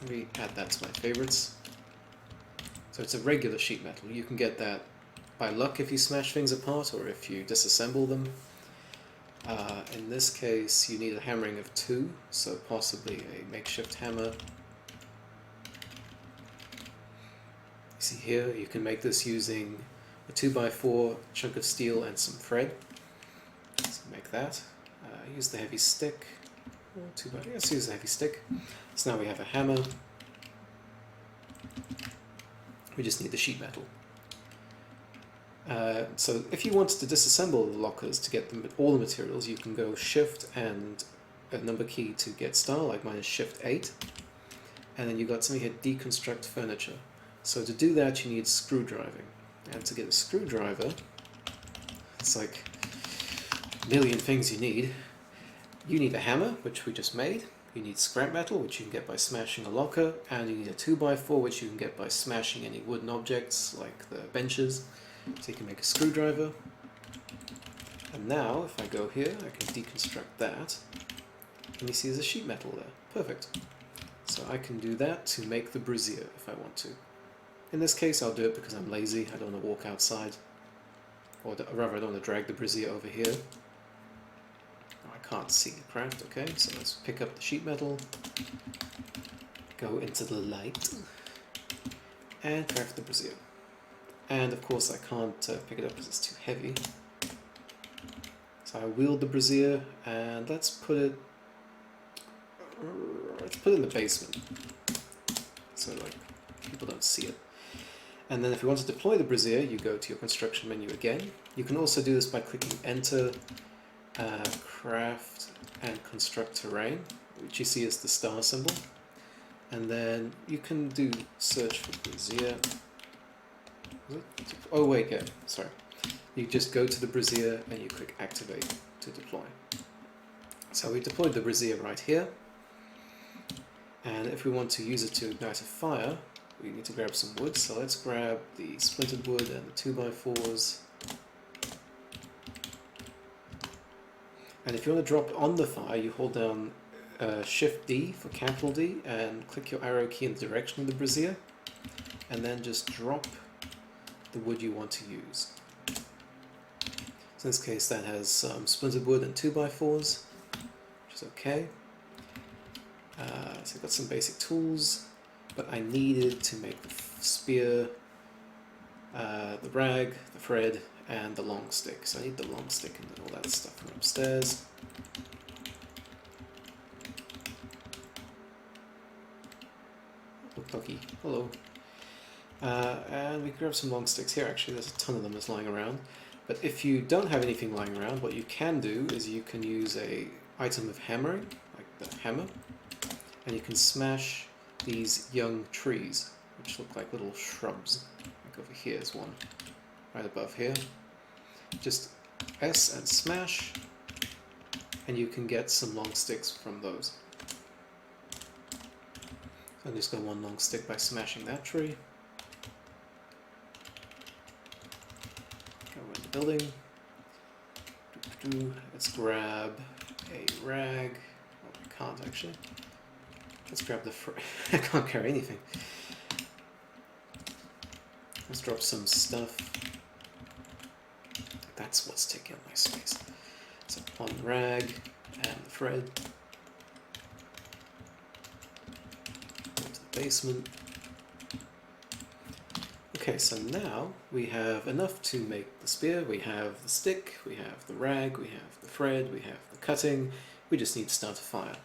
Let me add that to my favorites. So it's a regular sheet metal. You can get that by luck if you smash things apart or if you disassemble them. In this case you need a hammering of 2, so possibly a makeshift hammer. You see here, you can make this using a 2x4 chunk of steel and some thread. So make that. Use the heavy stick. Let's use the heavy stick. So now we have a hammer. We just need the sheet metal. So if you wanted to disassemble the lockers to get all the materials, you can go Shift and a number key to get star, like mine is Shift 8. And then you've got something here, deconstruct furniture. So to do that you need screwdriving. And to get a screwdriver, it's like a million things you need. You need a hammer, which we just made. You need scrap metal, which you can get by smashing a locker. And you need a 2x4, which you can get by smashing any wooden objects, like the benches. So you can make a screwdriver. And now, if I go here, I can deconstruct that. And you see there's a sheet metal there. Perfect. So I can do that to make the brazier if I want to. In this case, I'll do it because I'm lazy. I don't want to walk outside. Or rather, I don't want to drag the brazier over here. Oh, I can't see the craft. Okay, so let's pick up the sheet metal. Go into the light. And craft the brazier. And of course I can't pick it up because it's too heavy. So I wield the brazier and let's put it in the basement. So like people don't see it. And then if you want to deploy the brazier, you go to your construction menu again. You can also do this by clicking enter, craft and construct terrain, which you see as the star symbol. And then you can do search for brazier. Oh wait, yeah, sorry. You just go to the brazier and you click activate to deploy. So we deployed the brazier right here. And if we want to use it to ignite a fire, we need to grab some wood. So let's grab the splintered wood and the 2x4s. And if you want to drop on the fire, you hold down Shift D for capital D and click your arrow key in the direction of the brazier. And then just drop the wood you want to use. So in this case that has some splintered wood and 2x4s, which is okay. So I've got some basic tools, but I needed to make the spear, the rag, the thread, and the long stick. So I need the long stick and all that stuff from upstairs. Look, doggy, hello. And we can grab some long sticks here. Actually, there's a ton of them that's lying around. But if you don't have anything lying around, what you can do is you can use a item of hammering, like the hammer, and you can smash these young trees, which look like little shrubs. Like over here is one, right above here. Just S and smash, and you can get some long sticks from those. So I'm just got one long stick by smashing that tree. Go around the building. Let's grab a rag. Oh, I can't actually. Let's grab the I can't carry anything. Let's drop some stuff. That's what's taking up my space. So one rag and the thread. Go to the basement. Okay, so now we have enough to make the spear. We have the stick, we have the rag, we have the thread, we have the cutting. We just need to start a fire.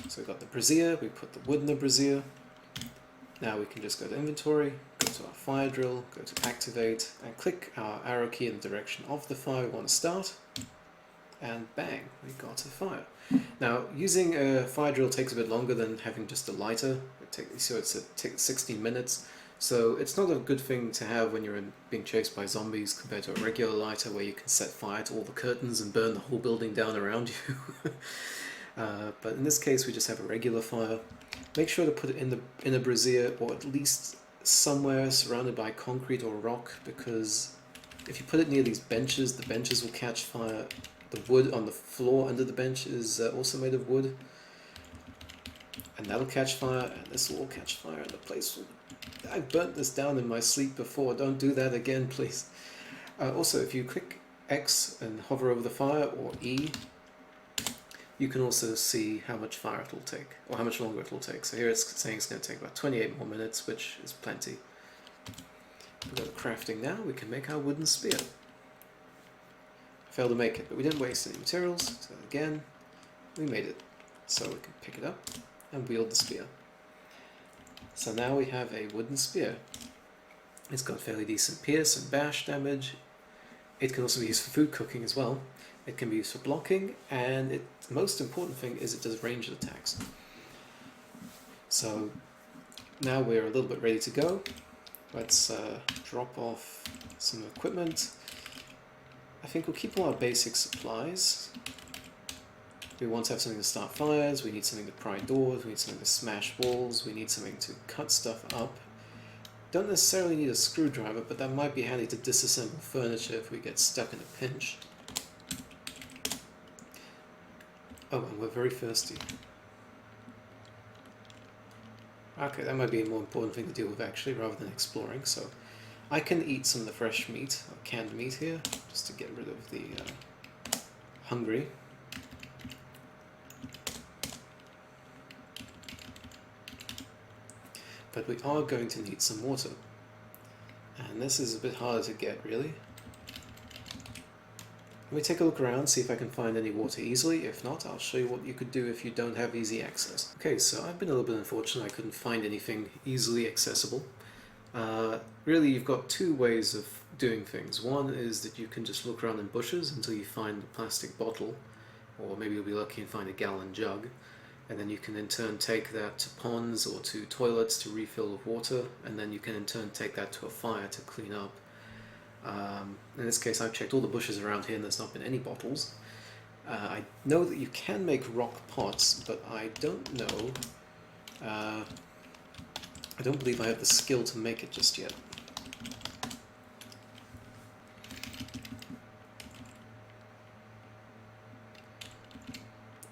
So we've got the brazier, we put the wood in the brazier. Now we can just go to inventory, go to our fire drill, go to activate, and click our arrow key in the direction of the fire we want to start. And bang, we got a fire. Now, using a fire drill takes a bit longer than having just a lighter. So it takes 16 minutes. So it's not a good thing to have when you're being chased by zombies compared to a regular lighter where you can set fire to all the curtains and burn the whole building down around you. But in this case we just have a regular fire. Make sure to put it in a brazier, or at least somewhere surrounded by concrete or rock, because if you put it near these benches, the benches will catch fire. The wood on the floor under the bench is also made of wood, and that'll catch fire, and this will all catch fire, and the place will... I burnt this down in my sleep before, don't do that again please. Also, if you click X and hover over the fire, or E, you can also see how much fire it will take, or how much longer it will take. So here it's saying it's going to take about 28 more minutes, which is plenty. We've got crafting now, we can make our wooden spear. Failed to make it, but we didn't waste any materials, so again, we made it. So we can pick it up and wield the spear. So now we have a wooden spear. It's got fairly decent pierce and bash damage. It can also be used for food cooking as well. It can be used for blocking, and the most important thing is it does ranged attacks. So now we're a little bit ready to go. Let's drop off some equipment. I think we'll keep all our basic supplies. We want to have something to start fires, we need something to pry doors, we need something to smash walls, we need something to cut stuff up. don't necessarily need a screwdriver, but that might be handy to disassemble furniture if we get stuck in a pinch. Oh, and we're very thirsty. Okay, that might be a more important thing to deal with actually, rather than exploring, so I can eat some of the fresh meat, or canned meat here, just to get rid of the hungry. But we are going to need some water. And this is a bit harder to get, really. Let me take a look around, see if I can find any water easily. If not, I'll show you what you could do if you don't have easy access. Okay, so I've been a little bit unfortunate. I couldn't find anything easily accessible. Really, you've got two ways of doing things. One is that you can just look around in bushes until you find a plastic bottle, or maybe you'll be lucky and find a gallon jug. And then you can in turn take that to ponds or to toilets to refill with water, and then you can in turn take that to a fire to clean up. In this case, I've checked all the bushes around here and there's not been any bottles. I know that you can make rock pots, but I don't know. I don't believe I have the skill to make it just yet.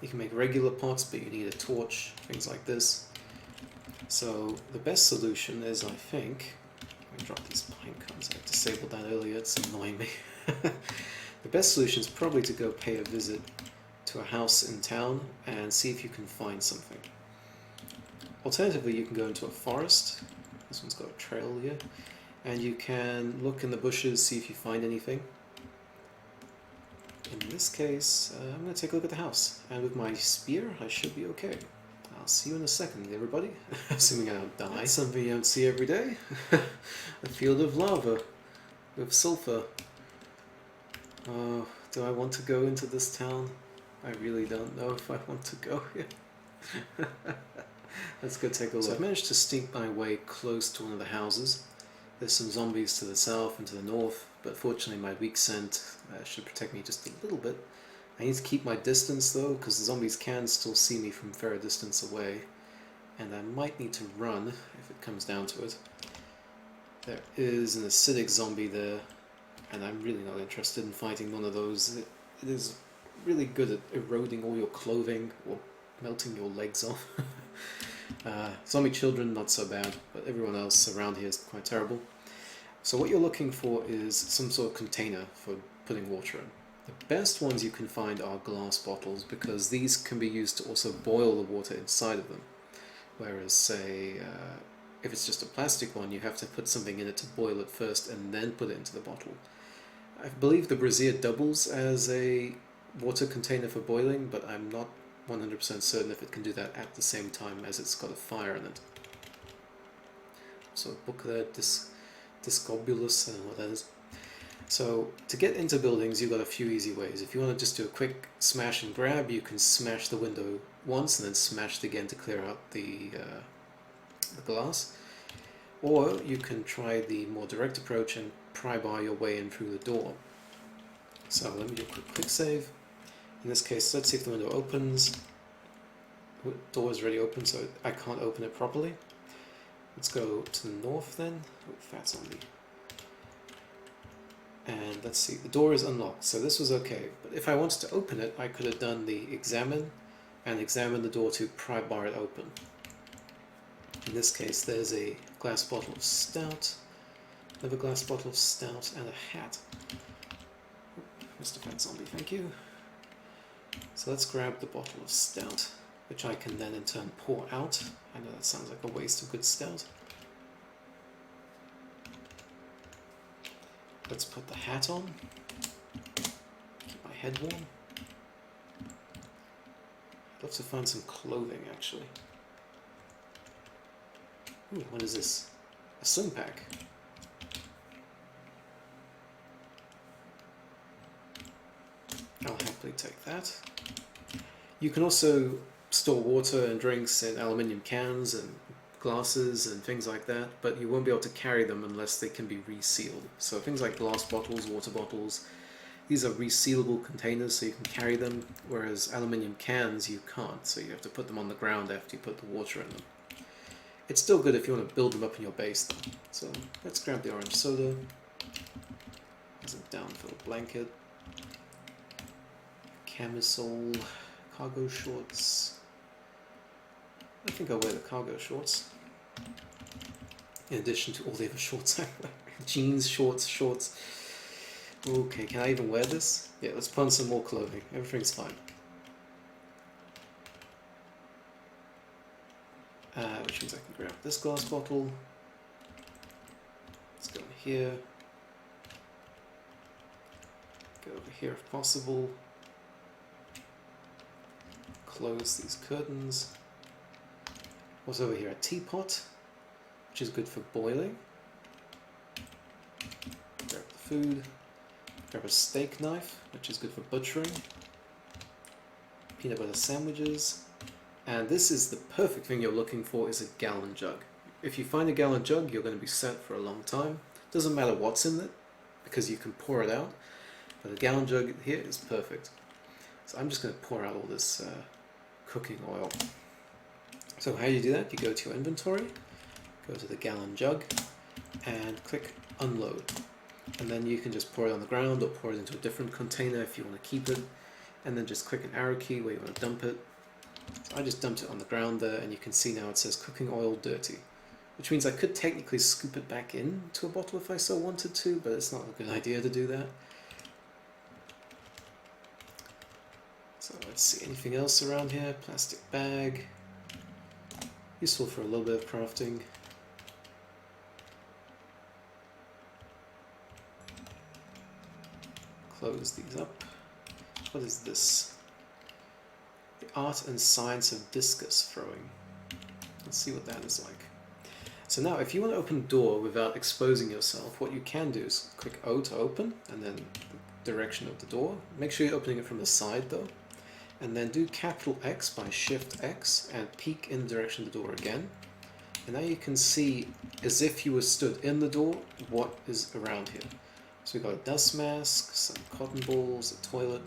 You can make regular pots, but you need a torch, things like this. So the best solution is, I think, let me drop these pine cones. I disabled that earlier, it's annoying me. The best solution is probably to go pay a visit to a house in town and see if you can find something. Alternatively, you can go into a forest. This one's got a trail here. And you can look in the bushes, see if you find anything. In this case, I'm going to take a look at the house, and with my spear I should be okay. I'll see you in a second, everybody, assuming I don't die. That's something you don't see every day. A field of lava with sulfur. Oh, do I want to go into this town? I really don't know if I want to go here. Let's go take a look. So I've managed to sneak my way close to one of the houses. There's some zombies to the south and to the north, but fortunately my weak scent should protect me just a little bit. I need to keep my distance though, because the zombies can still see me from a fair distance away, and I might need to run if it comes down to it. There is an acidic zombie there, and I'm really not interested in fighting one of those. It is really good at eroding all your clothing or melting your legs off. Zombie children, not so bad, but everyone else around here is quite terrible. So what you're looking for is some sort of container for putting water in. The best ones you can find are glass bottles, because these can be used to also boil the water inside of them. Whereas, say, if it's just a plastic one, you have to put something in it to boil it first and then put it into the bottle. I believe the brazier doubles as a water container for boiling, but I'm not 100% certain if it can do that at the same time as it's got a fire in it. So book there, Discobulus, I don't know what that is. So to get into buildings, you've got a few easy ways. If you want to just do a quick smash and grab, you can smash the window once and then smash it again to clear out the glass. Or you can try the more direct approach and pry bar your way in through the door. So let me do a quick save. In this case, let's see if the window opens. The door is already open, so I can't open it properly. Let's go to the north then. Oh, fat zombie. And let's see, the door is unlocked, so this was okay. But if I wanted to open it, I could have done the examine and examine the door to pry bar it open. In this case, there's a glass bottle of stout, another glass bottle of stout, and a hat. Mr. Fat Zombie, thank you. So let's grab the bottle of stout, which I can then in turn pour out. I know that sounds like a waste of good stout. Let's put the hat on, keep my head warm. I'd love to find some clothing, actually. Ooh, what is this? A sling pack. I'll happily take that. You can also store water and drinks in aluminium cans and glasses and things like that, but you won't be able to carry them unless they can be resealed. So things like glass bottles, water bottles, these are resealable containers so you can carry them, whereas aluminium cans you can't, so you have to put them on the ground after you put the water in them. It's still good if you want to build them up in your base though. So let's grab the orange soda. There's a downfill blanket. Camisole. Cargo shorts. I think I'll wear the cargo shorts. In addition to all the other shorts I wear. Jeans, shorts. Okay, can I even wear this? Yeah, let's put on some more clothing. Everything's fine. Which means I can grab this glass bottle. Let's go in here. Go over here if possible. Close these curtains. What's over here? A teapot, which is good for boiling. Grab the food. Grab a steak knife, which is good for butchering. Peanut butter sandwiches. And this is the perfect thing you're looking for, is a gallon jug. If you find a gallon jug, you're going to be set for a long time. Doesn't matter what's in it, because you can pour it out. But a gallon jug here is perfect. So I'm just going to pour out all this cooking oil. So how do you do that? You go to your inventory, go to the gallon jug, and click unload. And then you can just pour it on the ground or pour it into a different container if you want to keep it. And then just click an arrow key where you want to dump it. So I just dumped it on the ground there, and you can see now it says cooking oil dirty, which means I could technically scoop it back into a bottle if I so wanted to, but it's not a good idea to do that. So let's see, anything else around here? Plastic bag, useful for a little bit of crafting. Close these up. What is this? The art and science of discus throwing. Let's see what that is like. So now, if you want to open a door without exposing yourself, what you can do is click O to open, and then the direction of the door. Make sure you're opening it from the side though. And then do capital X by Shift X and peek in the direction of the door again. And now you can see, as if you were stood in the door, what is around here. So we've got a dust mask, some cotton balls, a toilet.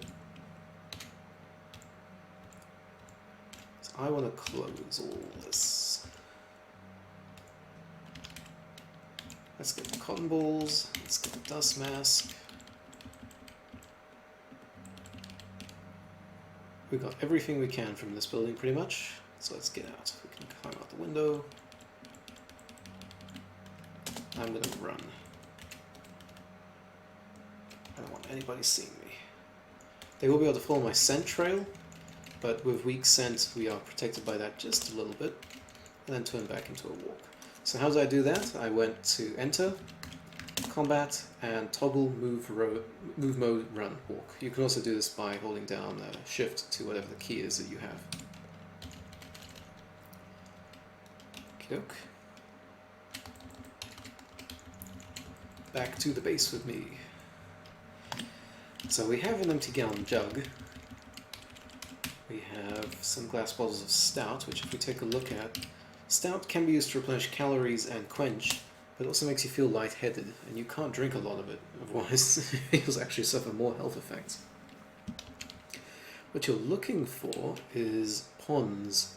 So I want to close all this. Let's get the cotton balls, let's get the dust mask. We've got everything we can from this building pretty much, so let's get out. We can climb out the window. I'm going to run. I don't want anybody seeing me. They will be able to follow my scent trail, but with weak scent we are protected by that just a little bit, and then turn back into a walk. So how did I do that? I went to Enter, Combat, and toggle move mode, run, walk. You can also do this by holding down Shift to whatever the key is that you have. Okey-doke. Back to the base with me. So we have an empty gallon jug. We have some glass bottles of stout, which if we take a look at, stout can be used to replenish calories and quench, but it also makes you feel lightheaded, and you can't drink a lot of it, otherwise you'll actually suffer more health effects. What you're looking for is ponds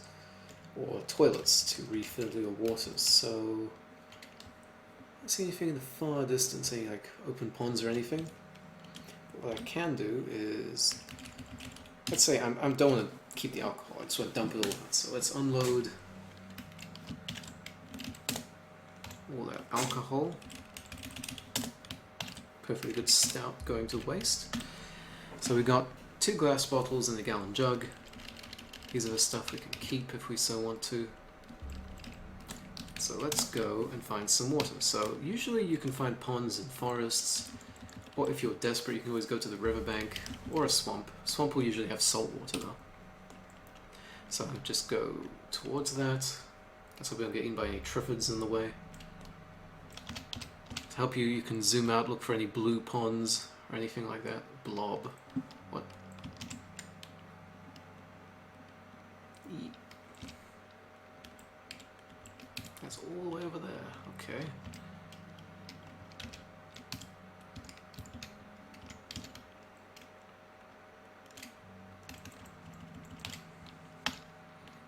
or toilets to refill your water. So, I don't see anything in the far distance, any like open ponds or anything. But what I can do is, let's say I don't want to keep the alcohol, I just want to dump it all out. So let's unload all that alcohol. Perfectly good stout going to waste. So we got 2 glass bottles and a gallon jug. These are the stuff we can keep if we so want to. So let's go and find some water. So usually you can find ponds in forests, or if you're desperate you can always go to the riverbank or a swamp. Swamp will usually have salt water though. So just go towards that. Let's hope we don't get eaten by any triffids in the way. To help you, you can zoom out, look for any blue ponds or anything like that. Blob. What? Eat. That's all the way over there. Okay.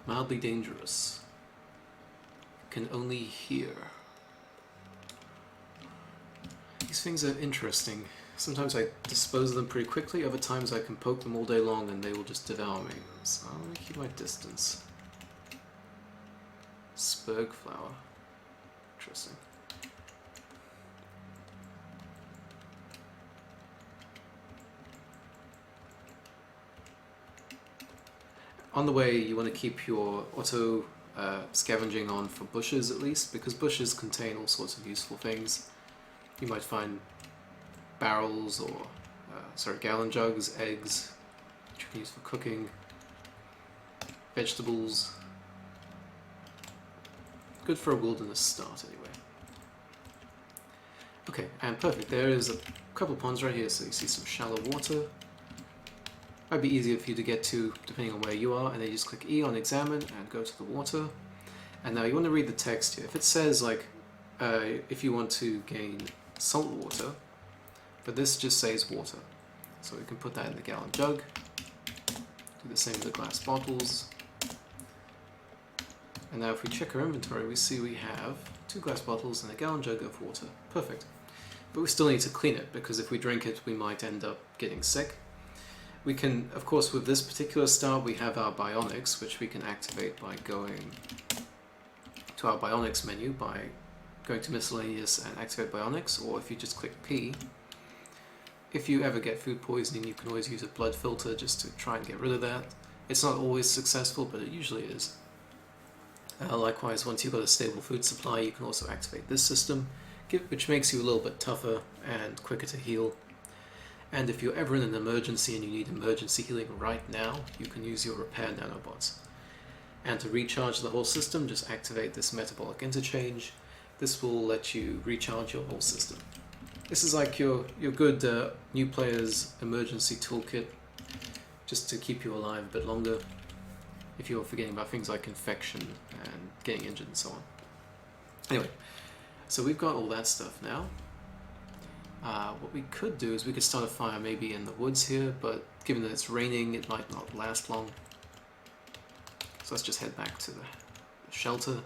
Mildly dangerous. can only hear. These things are interesting. Sometimes I dispose of them pretty quickly, other times I can poke them all day long and they will just devour me. So I'm going to keep my distance. Spurg flower. Interesting. On the way, you want to keep your auto scavenging on for bushes at least, because bushes contain all sorts of useful things. You might find barrels or, gallon jugs, eggs, which you can use for cooking, vegetables. Good for a wilderness start anyway. Okay, and perfect. There is a couple ponds right here, so you see some shallow water. Might be easier for you to get to depending on where you are, and then you just click E on examine and go to the water. And now you want to read the text here. If it says like if you want to gain salt water, but this just says water, so we can put that in the gallon jug. Do the same with the glass bottles. And now if we check our inventory, we see we have 2 glass bottles and a gallon jug of water. Perfect. But we still need to clean it, because if we drink it we might end up getting sick. We can, of course, with this particular start, we have our bionics, which we can activate by going to our bionics menu, by going to miscellaneous and activate bionics, or if you just click P. If you ever get food poisoning, you can always use a blood filter just to try and get rid of that. It's not always successful, but it usually is. Likewise, once you've got a stable food supply, you can also activate this system, which makes you a little bit tougher and quicker to heal. And if you're ever in an emergency and you need emergency healing right now, you can use your repair nanobots. And to recharge the whole system, just activate this metabolic interchange. This will let you recharge your whole system. This is like your good new player's emergency toolkit, just to keep you alive a bit longer if you're forgetting about things like infection and getting injured and so on. Anyway, so we've got all that stuff now. What we could do is we could start a fire maybe in the woods here, but given that it's raining, it might not last long. So let's just head back to the shelter.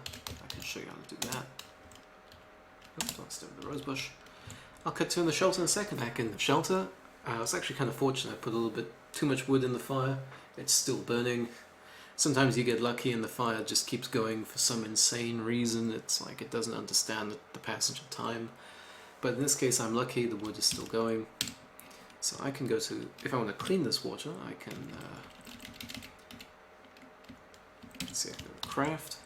I can show you how to do that. Oops, don't step in the rosebush. I'll cut to in the shelter in a second. Back in the shelter, I was actually kind of fortunate. I put a little bit too much wood in the fire. It's still burning. Sometimes you get lucky and the fire just keeps going for some insane reason. It's like it doesn't understand the passage of time. But in this case I'm lucky, the wood is still going. So I can go to, if I want to clean this water, I can, let's see, I can go to craft.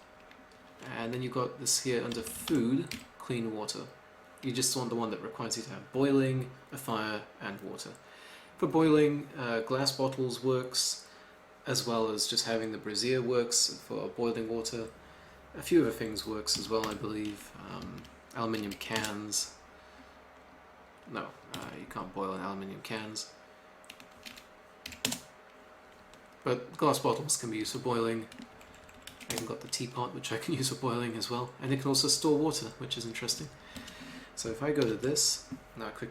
And then you've got this here under food, clean water. You just want the one that requires you to have boiling, a fire, and water. For boiling, glass bottles works, as well as just having the brazier works for boiling water. A few other things works as well, I believe. Aluminium cans. No, you can't boil in aluminium cans. But glass bottles can be used for boiling. I even got the teapot, which I can use for boiling as well. And it can also store water, which is interesting. So if I go to this, now I click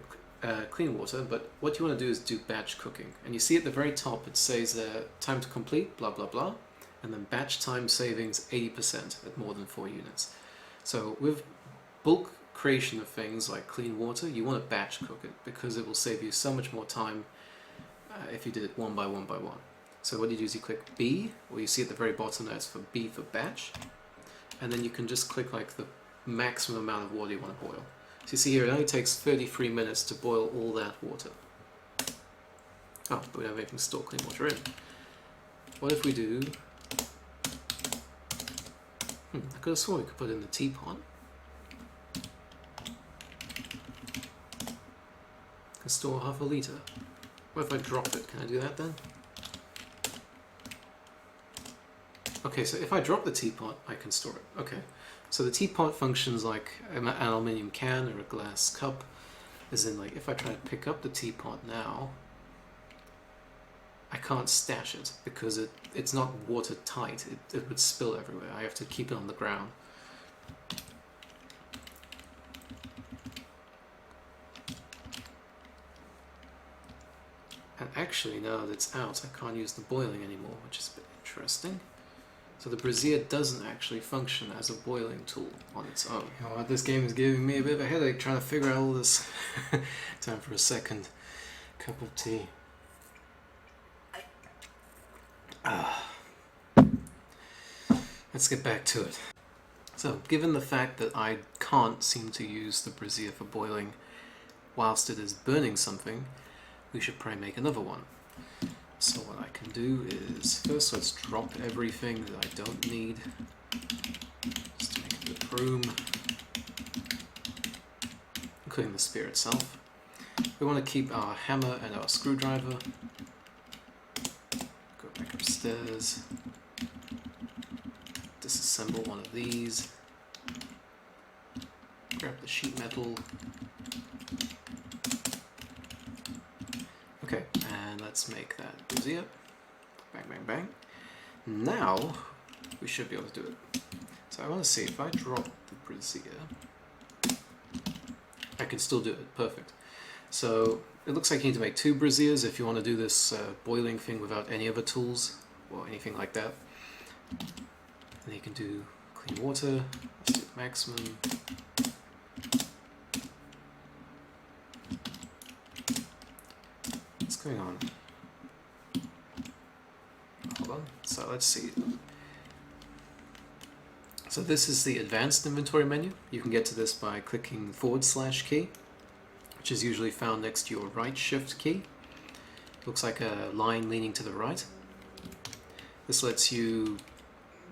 clean water, but what you want to do is do batch cooking. And you see at the very top it says time to complete, blah blah blah, and then batch time savings 80% at more than 4 units. So with bulk creation of things like clean water, you want to batch cook it, because it will save you so much more time if you did it one by one by one. So what you do is you click B, or you see at the very bottom there it's for B for batch, and then you can just click like the maximum amount of water you want to boil. So you see here it only takes 33 minutes to boil all that water. Oh, but we don't have anything to store clean water in. What if we do... I could have sworn we could put in the teapot. Can store half a litre. What if I drop it? Can I do that then? Okay, so if I drop the teapot, I can store it. Okay, so the teapot functions like an aluminium can or a glass cup. As in, like, if I try to pick up the teapot now, I can't stash it because it's not watertight. It would spill everywhere. I have to keep it on the ground. And actually, now that it's out, I can't use the boiling anymore, which is a bit interesting. So the brazier doesn't actually function as a boiling tool on its own. You know what, this game is giving me a bit of a headache trying to figure out all this. Time for a second cup of tea. Let's get back to it. So, given the fact that I can't seem to use the brazier for boiling whilst it is burning something, we should probably make another one. So what I can do is, first let's drop everything that I don't need, just to make a bit of room, including the spear itself. We want to keep our hammer and our screwdriver. Go back upstairs, disassemble one of these, grab the sheet metal. Okay, and let's make that brazier. Bang, bang, bang. Now, we should be able to do it. So I want to see, if I drop the brazier, I can still do it. Perfect. So it looks like you need to make 2 braziers if you want to do this boiling thing without any other tools or anything like that. And you can do clean water. Let's do maximum. What's going on? Hold on. So let's see. So this is the advanced inventory menu. You can get to this by clicking / key, which is usually found next to your right shift key. Looks like a line leaning to the right. This lets you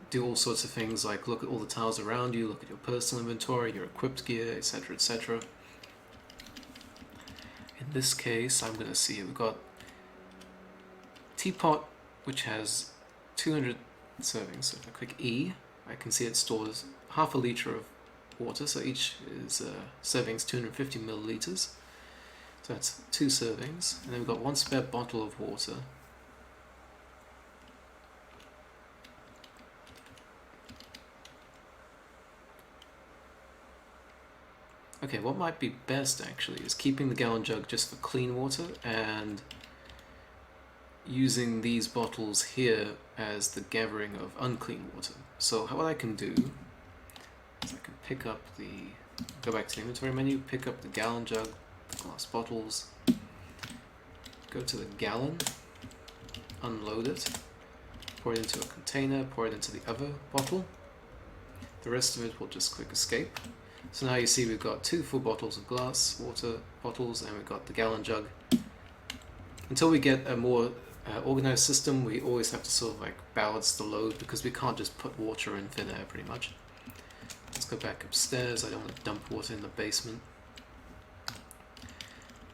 do all sorts of things like look at all the tiles around you, look at your personal inventory, your equipped gear, etc, etc. In this case, I'm going to see we've got teapot, which has 200 servings. So if I click E, I can see it stores half a liter of water, so each is servings 250 milliliters. So that's 2 servings, and then we've got 1 spare bottle of water. Okay, what might be best actually is keeping the gallon jug just for clean water and using these bottles here as the gathering of unclean water. So what I can do is I can pick up go back to the inventory menu, pick up the gallon jug, the glass bottles, go to the gallon, unload it, pour it into a container, pour it into the other bottle. The rest of it will just click escape. So now you see we've got 2 full bottles of glass water bottles, and we've got the gallon jug. Until we get a more organized system, we always have to sort of like balance the load because we can't just put water in thin air pretty much. Let's go back upstairs. I don't want to dump water in the basement.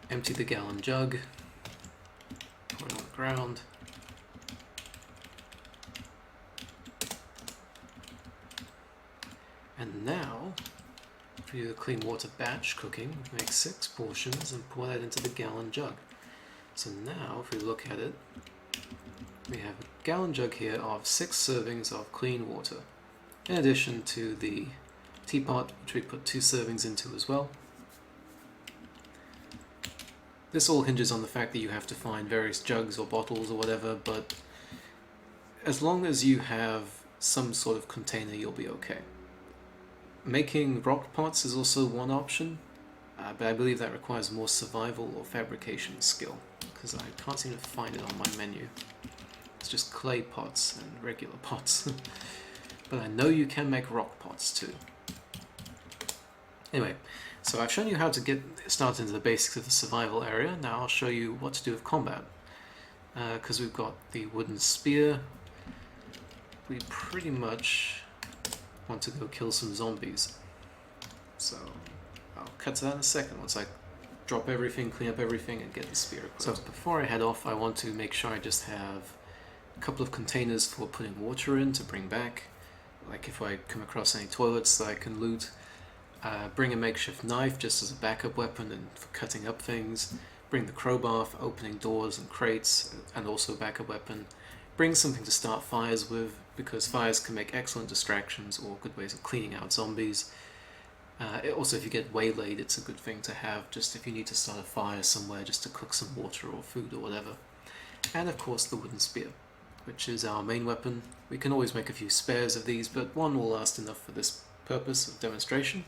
Empty the gallon jug, pour it on the ground. And now, if you do the clean water batch cooking, make 6 portions and pour that into the gallon jug. So now, if we look at it, we have a gallon jug here of 6 servings of clean water, in addition to the teapot, which we put 2 servings into as well. This all hinges on the fact that you have to find various jugs or bottles or whatever, but as long as you have some sort of container, you'll be okay. Making rock pots is also one option, but I believe that requires more survival or fabrication skill, because I can't seem to find it on my menu. It's just clay pots and regular pots. But I know you can make rock pots too. Anyway, so I've shown you how to get started into the basics of the survival area. Now I'll show you what to do with combat. Because we've got the wooden spear, we pretty much want to go kill some zombies. So I'll cut to that in a second once I drop everything, clean up everything, and get the spear equipped. So before I head off, I want to make sure I just have a couple of containers for putting water in to bring back. Like if I come across any toilets that I can loot. Bring a makeshift knife just as a backup weapon and for cutting up things. Bring the crowbar for opening doors and crates, and also a backup weapon. Bring something to start fires with, because fires can make excellent distractions or good ways of cleaning out zombies. Also, if you get waylaid, it's a good thing to have just if you need to start a fire somewhere just to cook some water or food or whatever. And of course the wooden spear. which is our main weapon. We can always make a few spares of these, but one will last enough for this purpose of demonstration.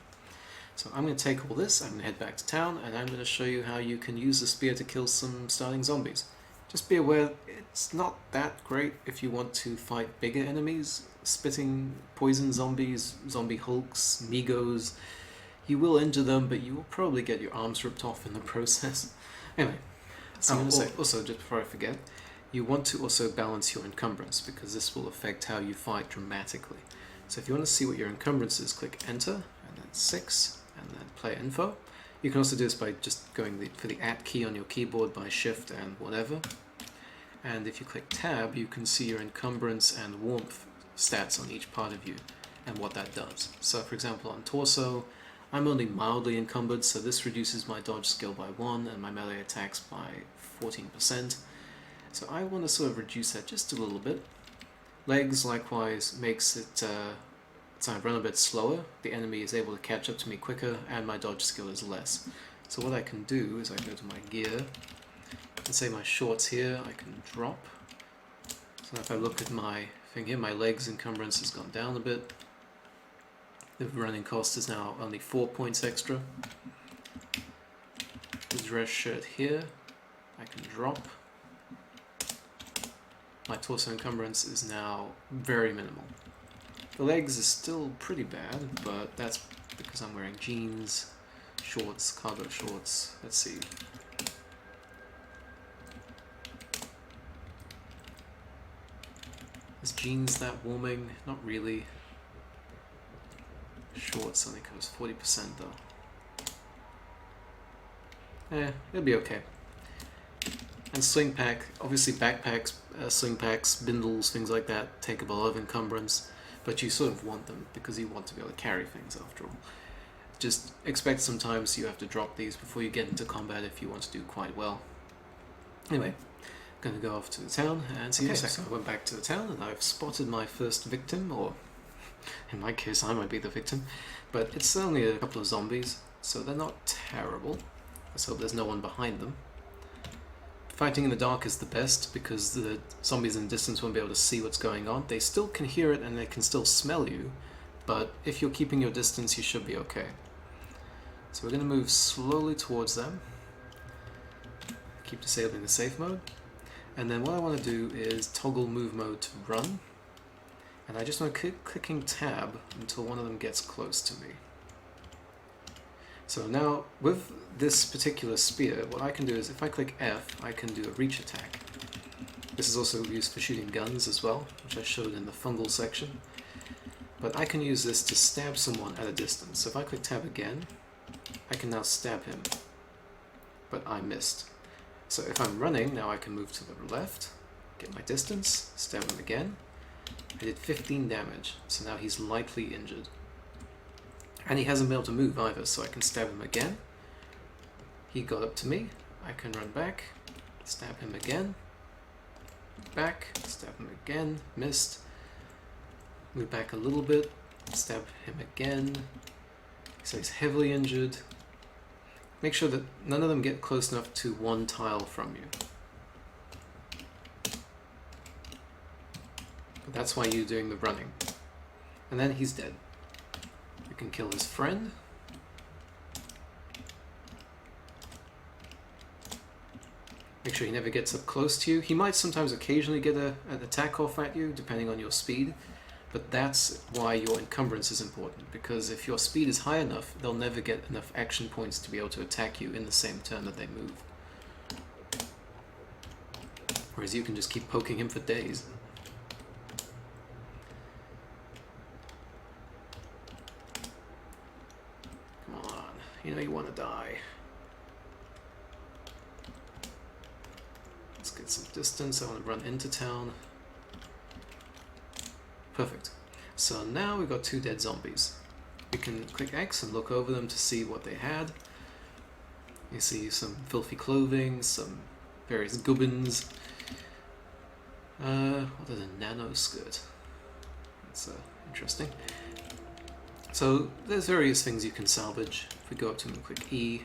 So I'm going to take all this, I'm going to head back to town, and I'm going to show you how you can use the spear to kill some starting zombies. Just be aware, it's not that great if you want to fight bigger enemies, spitting poison zombies, zombie hulks, Migos. You will injure them, but you will probably get your arms ripped off in the process. Anyway, so I'm going to say, also, just before I forget, you want to also balance your encumbrance, because this will affect how you fight dramatically. So if you want to see what your encumbrance is, click Enter, and then 6, and then Player Info. You can also do this by just going for the @ key on your keyboard by Shift and whatever. And if you click Tab, you can see your encumbrance and warmth stats on each part of you and what that does. So for example, on Torso, I'm only mildly encumbered, so this reduces my dodge skill by 1 and my melee attacks by 14%. So I want to sort of reduce that just a little bit. Legs, likewise, makes it so I run a bit slower, the enemy is able to catch up to me quicker, and my dodge skill is less. So what I can do is I go to my gear, and say my shorts here, I can drop. So if I look at my thing here, my legs encumbrance has gone down a bit. The running cost is now only 4 points extra. The dress shirt here, I can drop. My torso encumbrance is now very minimal. The legs is still pretty bad, but that's because I'm wearing jeans, shorts, cargo shorts. Let's see. Is jeans that warming? Not really. Shorts only goes 40% though. It'll be okay. And sling pack, obviously backpacks, sling packs, bindles, things like that take up a lot of encumbrance. But you sort of want them because you want to be able to carry things after all. Just expect sometimes you have to drop these before you get into combat if you want to do quite well. Anyway, I'm going to go off to the town and see you in a second. I went back to the town and I've spotted my first victim, or in my case I might be the victim, but it's only a couple of zombies, so they're not terrible. Let's hope there's no one behind them. Fighting in the dark is the best because the zombies in the distance won't be able to see what's going on. They still can hear it and they can still smell you, but if you're keeping your distance, you should be okay. So we're going to move slowly towards them. Keep disabling the safe mode. And then what I want to do is toggle move mode to run. And I just want to keep clicking tab until one of them gets close to me. So now, with this particular spear, what I can do is if I click F, I can do a reach attack. This is also used for shooting guns as well, which I showed in the fungal section. But I can use this to stab someone at a distance. So if I click tab again, I can now stab him. But I missed. So if I'm running, now I can move to the left, get my distance, stab him again. I did 15 damage, so now he's lightly injured. And he hasn't been able to move either, so I can stab him again. He got up to me. I can run back, stab him again. Back, stab him again, missed. Move back a little bit, stab him again. So he's heavily injured. Make sure that none of them get close enough to one tile from you. But that's why you're doing the running. And then he's dead. You can kill his friend. Make sure he never gets up close to you. He might sometimes occasionally get an attack off at you, depending on your speed. But that's why your encumbrance is important, because if your speed is high enough, they'll never get enough action points to be able to attack you in the same turn that they move. Whereas you can just keep poking him for days. Come on, you know you want to die. Let's get some distance. I want to run into town. Perfect. So now we've got 2 dead zombies. We can click X and look over them to see what they had. You see some filthy clothing, some various gubbins. What is a nano skirt? That's interesting. So there's various things you can salvage. If we go up to them and click E,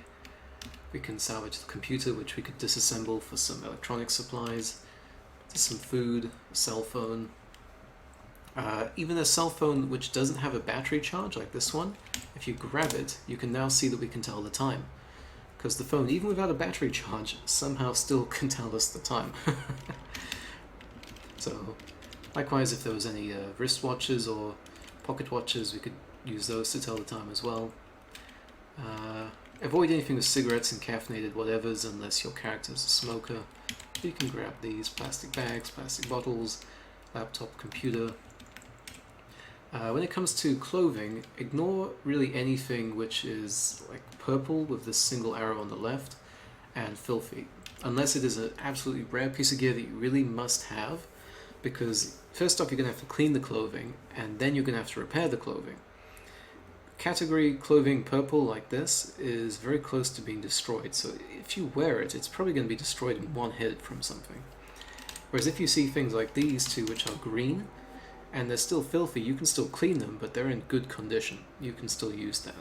we can salvage the computer, which we could disassemble for some electronic supplies. Just some food, a cell phone. Even a cell phone which doesn't have a battery charge like this one, if you grab it, you can now see that we can tell the time. Because the phone, even without a battery charge, somehow still can tell us the time. So, likewise, if there was any wristwatches or pocket watches, we could use those to tell the time as well. Avoid anything with cigarettes and caffeinated whatevers unless your character's a smoker. You can grab these plastic bags, plastic bottles, laptop, computer. When it comes to clothing, ignore really anything which is like purple with this single arrow on the left and filthy, unless it is an absolutely rare piece of gear that you really must have, because first off you're going to have to clean the clothing and then you're going to have to repair the clothing. Category clothing purple like this is very close to being destroyed, so if you wear it, it's probably going to be destroyed in one hit from something. Whereas if you see things like these two which are green, and they're still filthy, you can still clean them, but they're in good condition. You can still use that.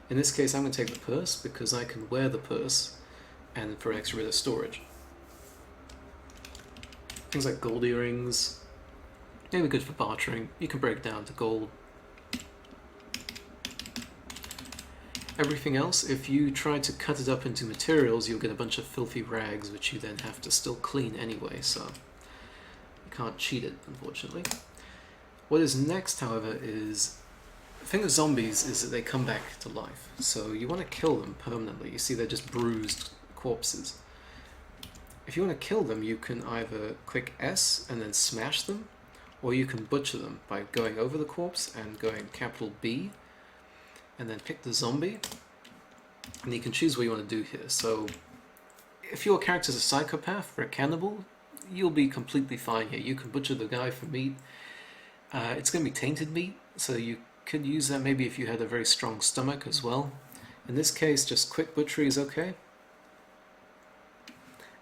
In this case, I'm going to take the purse because I can wear the purse and for an extra bit of storage. Things like gold earrings, maybe good for bartering. You can break down to gold. Everything else, if you try to cut it up into materials, you'll get a bunch of filthy rags which you then have to still clean anyway, so you can't cheat it, unfortunately. What is next, however, is the thing with zombies is that they come back to life. So you want to kill them permanently. You see, they're just bruised corpses. If you want to kill them, you can either click S and then smash them, or you can butcher them by going over the corpse and going capital B, and then pick the zombie, and you can choose what you want to do here. So if your character's a psychopath or a cannibal, you'll be completely fine here. You can butcher the guy for meat. It's going to be tainted meat, so you could use that maybe if you had a very strong stomach as well. In this case, just quick butchery is okay.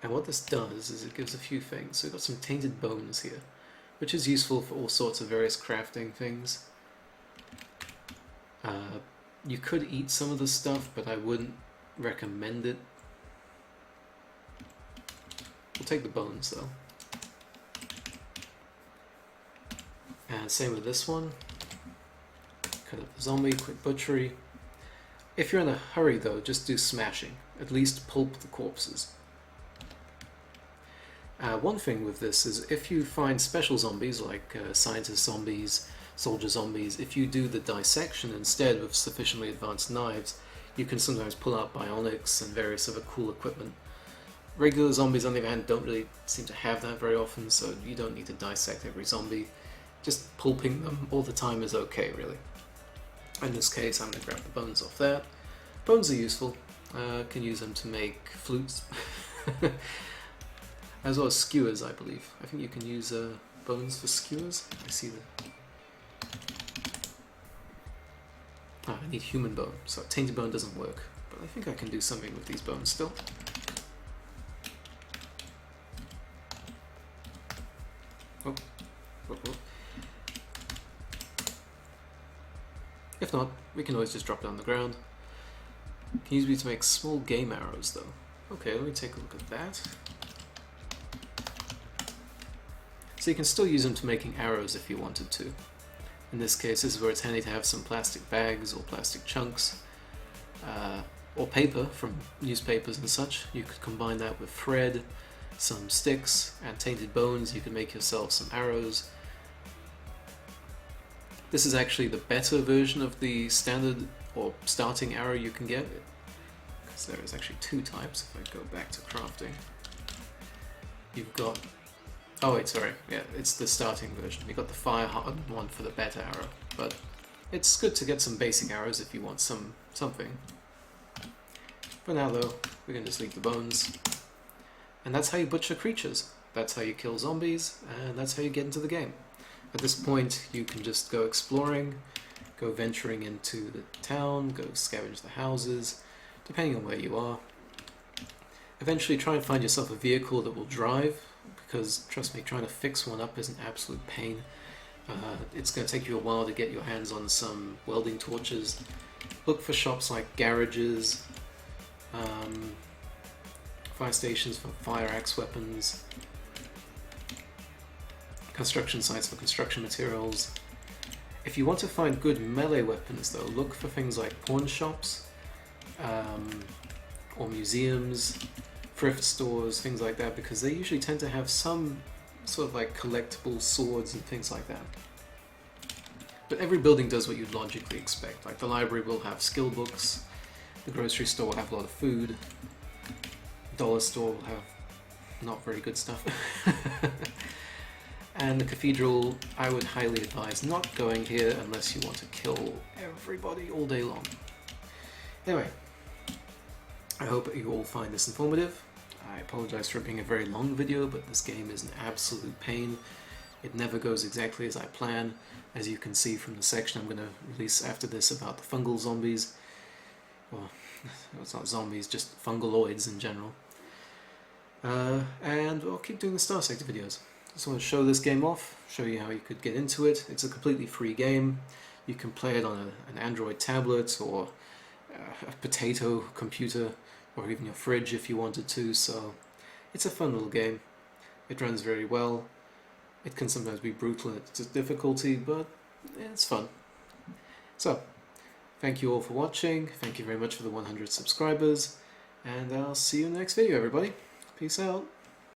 And what this does is it gives a few things. So we've got some tainted bones here, which is useful for all sorts of various crafting things. You could eat some of the stuff, but I wouldn't recommend it. We'll take the bones though. And same with this one. Cut up the zombie, quick butchery. If you're in a hurry though, just do smashing. At least pulp the corpses. One thing with this is if you find special zombies like scientist zombies, soldier zombies, if you do the dissection instead with sufficiently advanced knives, you can sometimes pull out bionics and various other cool equipment. Regular zombies, on the other hand, don't really seem to have that very often, so you don't need to dissect every zombie. Just pulping them all the time is okay, really. In this case, I'm going to grab the bones off that. Bones are useful. Can use them to make flutes. As well as skewers, I believe. I think you can use bones for skewers. I see the... I need human bone, so tainted bone doesn't work. But I think I can do something with these bones still. Oh. Oh, oh. If not, we can always just drop it on the ground. Can use these to make small game arrows, though. Okay, let me take a look at that. So you can still use them to making arrows if you wanted to. In this case, this is where it's handy to have some plastic bags or plastic chunks, or paper from newspapers and such. You could combine that with thread, some sticks, and tainted bones. You can make yourself some arrows. This is actually the better version of the standard or starting arrow you can get, because there is actually two types. If I go back to crafting, you've got... Oh wait, sorry, yeah, it's the starting version. You've got the fire hardened one for the better arrow, but it's good to get some basic arrows if you want something. For now though, we can just leave the bones. And that's how you butcher creatures. That's how you kill zombies, and that's how you get into the game. At this point, you can just go exploring, go venturing into the town, go scavenge the houses, depending on where you are. Eventually try and find yourself a vehicle that will drive, because trust me, trying to fix one up is an absolute pain. It's going to take you a while to get your hands on some welding torches. Look for shops like garages, fire stations for fire axe weapons. construction sites for construction materials. If you want to find good melee weapons though, look for things like pawn shops, or museums, thrift stores, things like that, because they usually tend to have some sort of like collectible swords and things like that. But every building does what you'd logically expect. Like the library will have skill books, the grocery store will have a lot of food, dollar store will have not very good stuff. And the cathedral, I would highly advise not going here unless you want to kill everybody all day long. Anyway, I hope you all find this informative. I apologize for being a very long video, but this game is an absolute pain. It never goes exactly as I plan, as you can see from the section I'm going to release after this about the fungal zombies. Well, it's not zombies, just fungaloids in general. And I'll keep doing the Star Sector videos. Just want to show this game off, show you how you could get into it. It's a completely free game. You can play it on an Android tablet or a potato computer, or even your fridge if you wanted to, so it's a fun little game. It runs very well. It can sometimes be brutal in its difficulty, but it's fun. So, thank you all for watching, thank you very much for the 100 subscribers, and I'll see you in the next video, everybody. Peace out.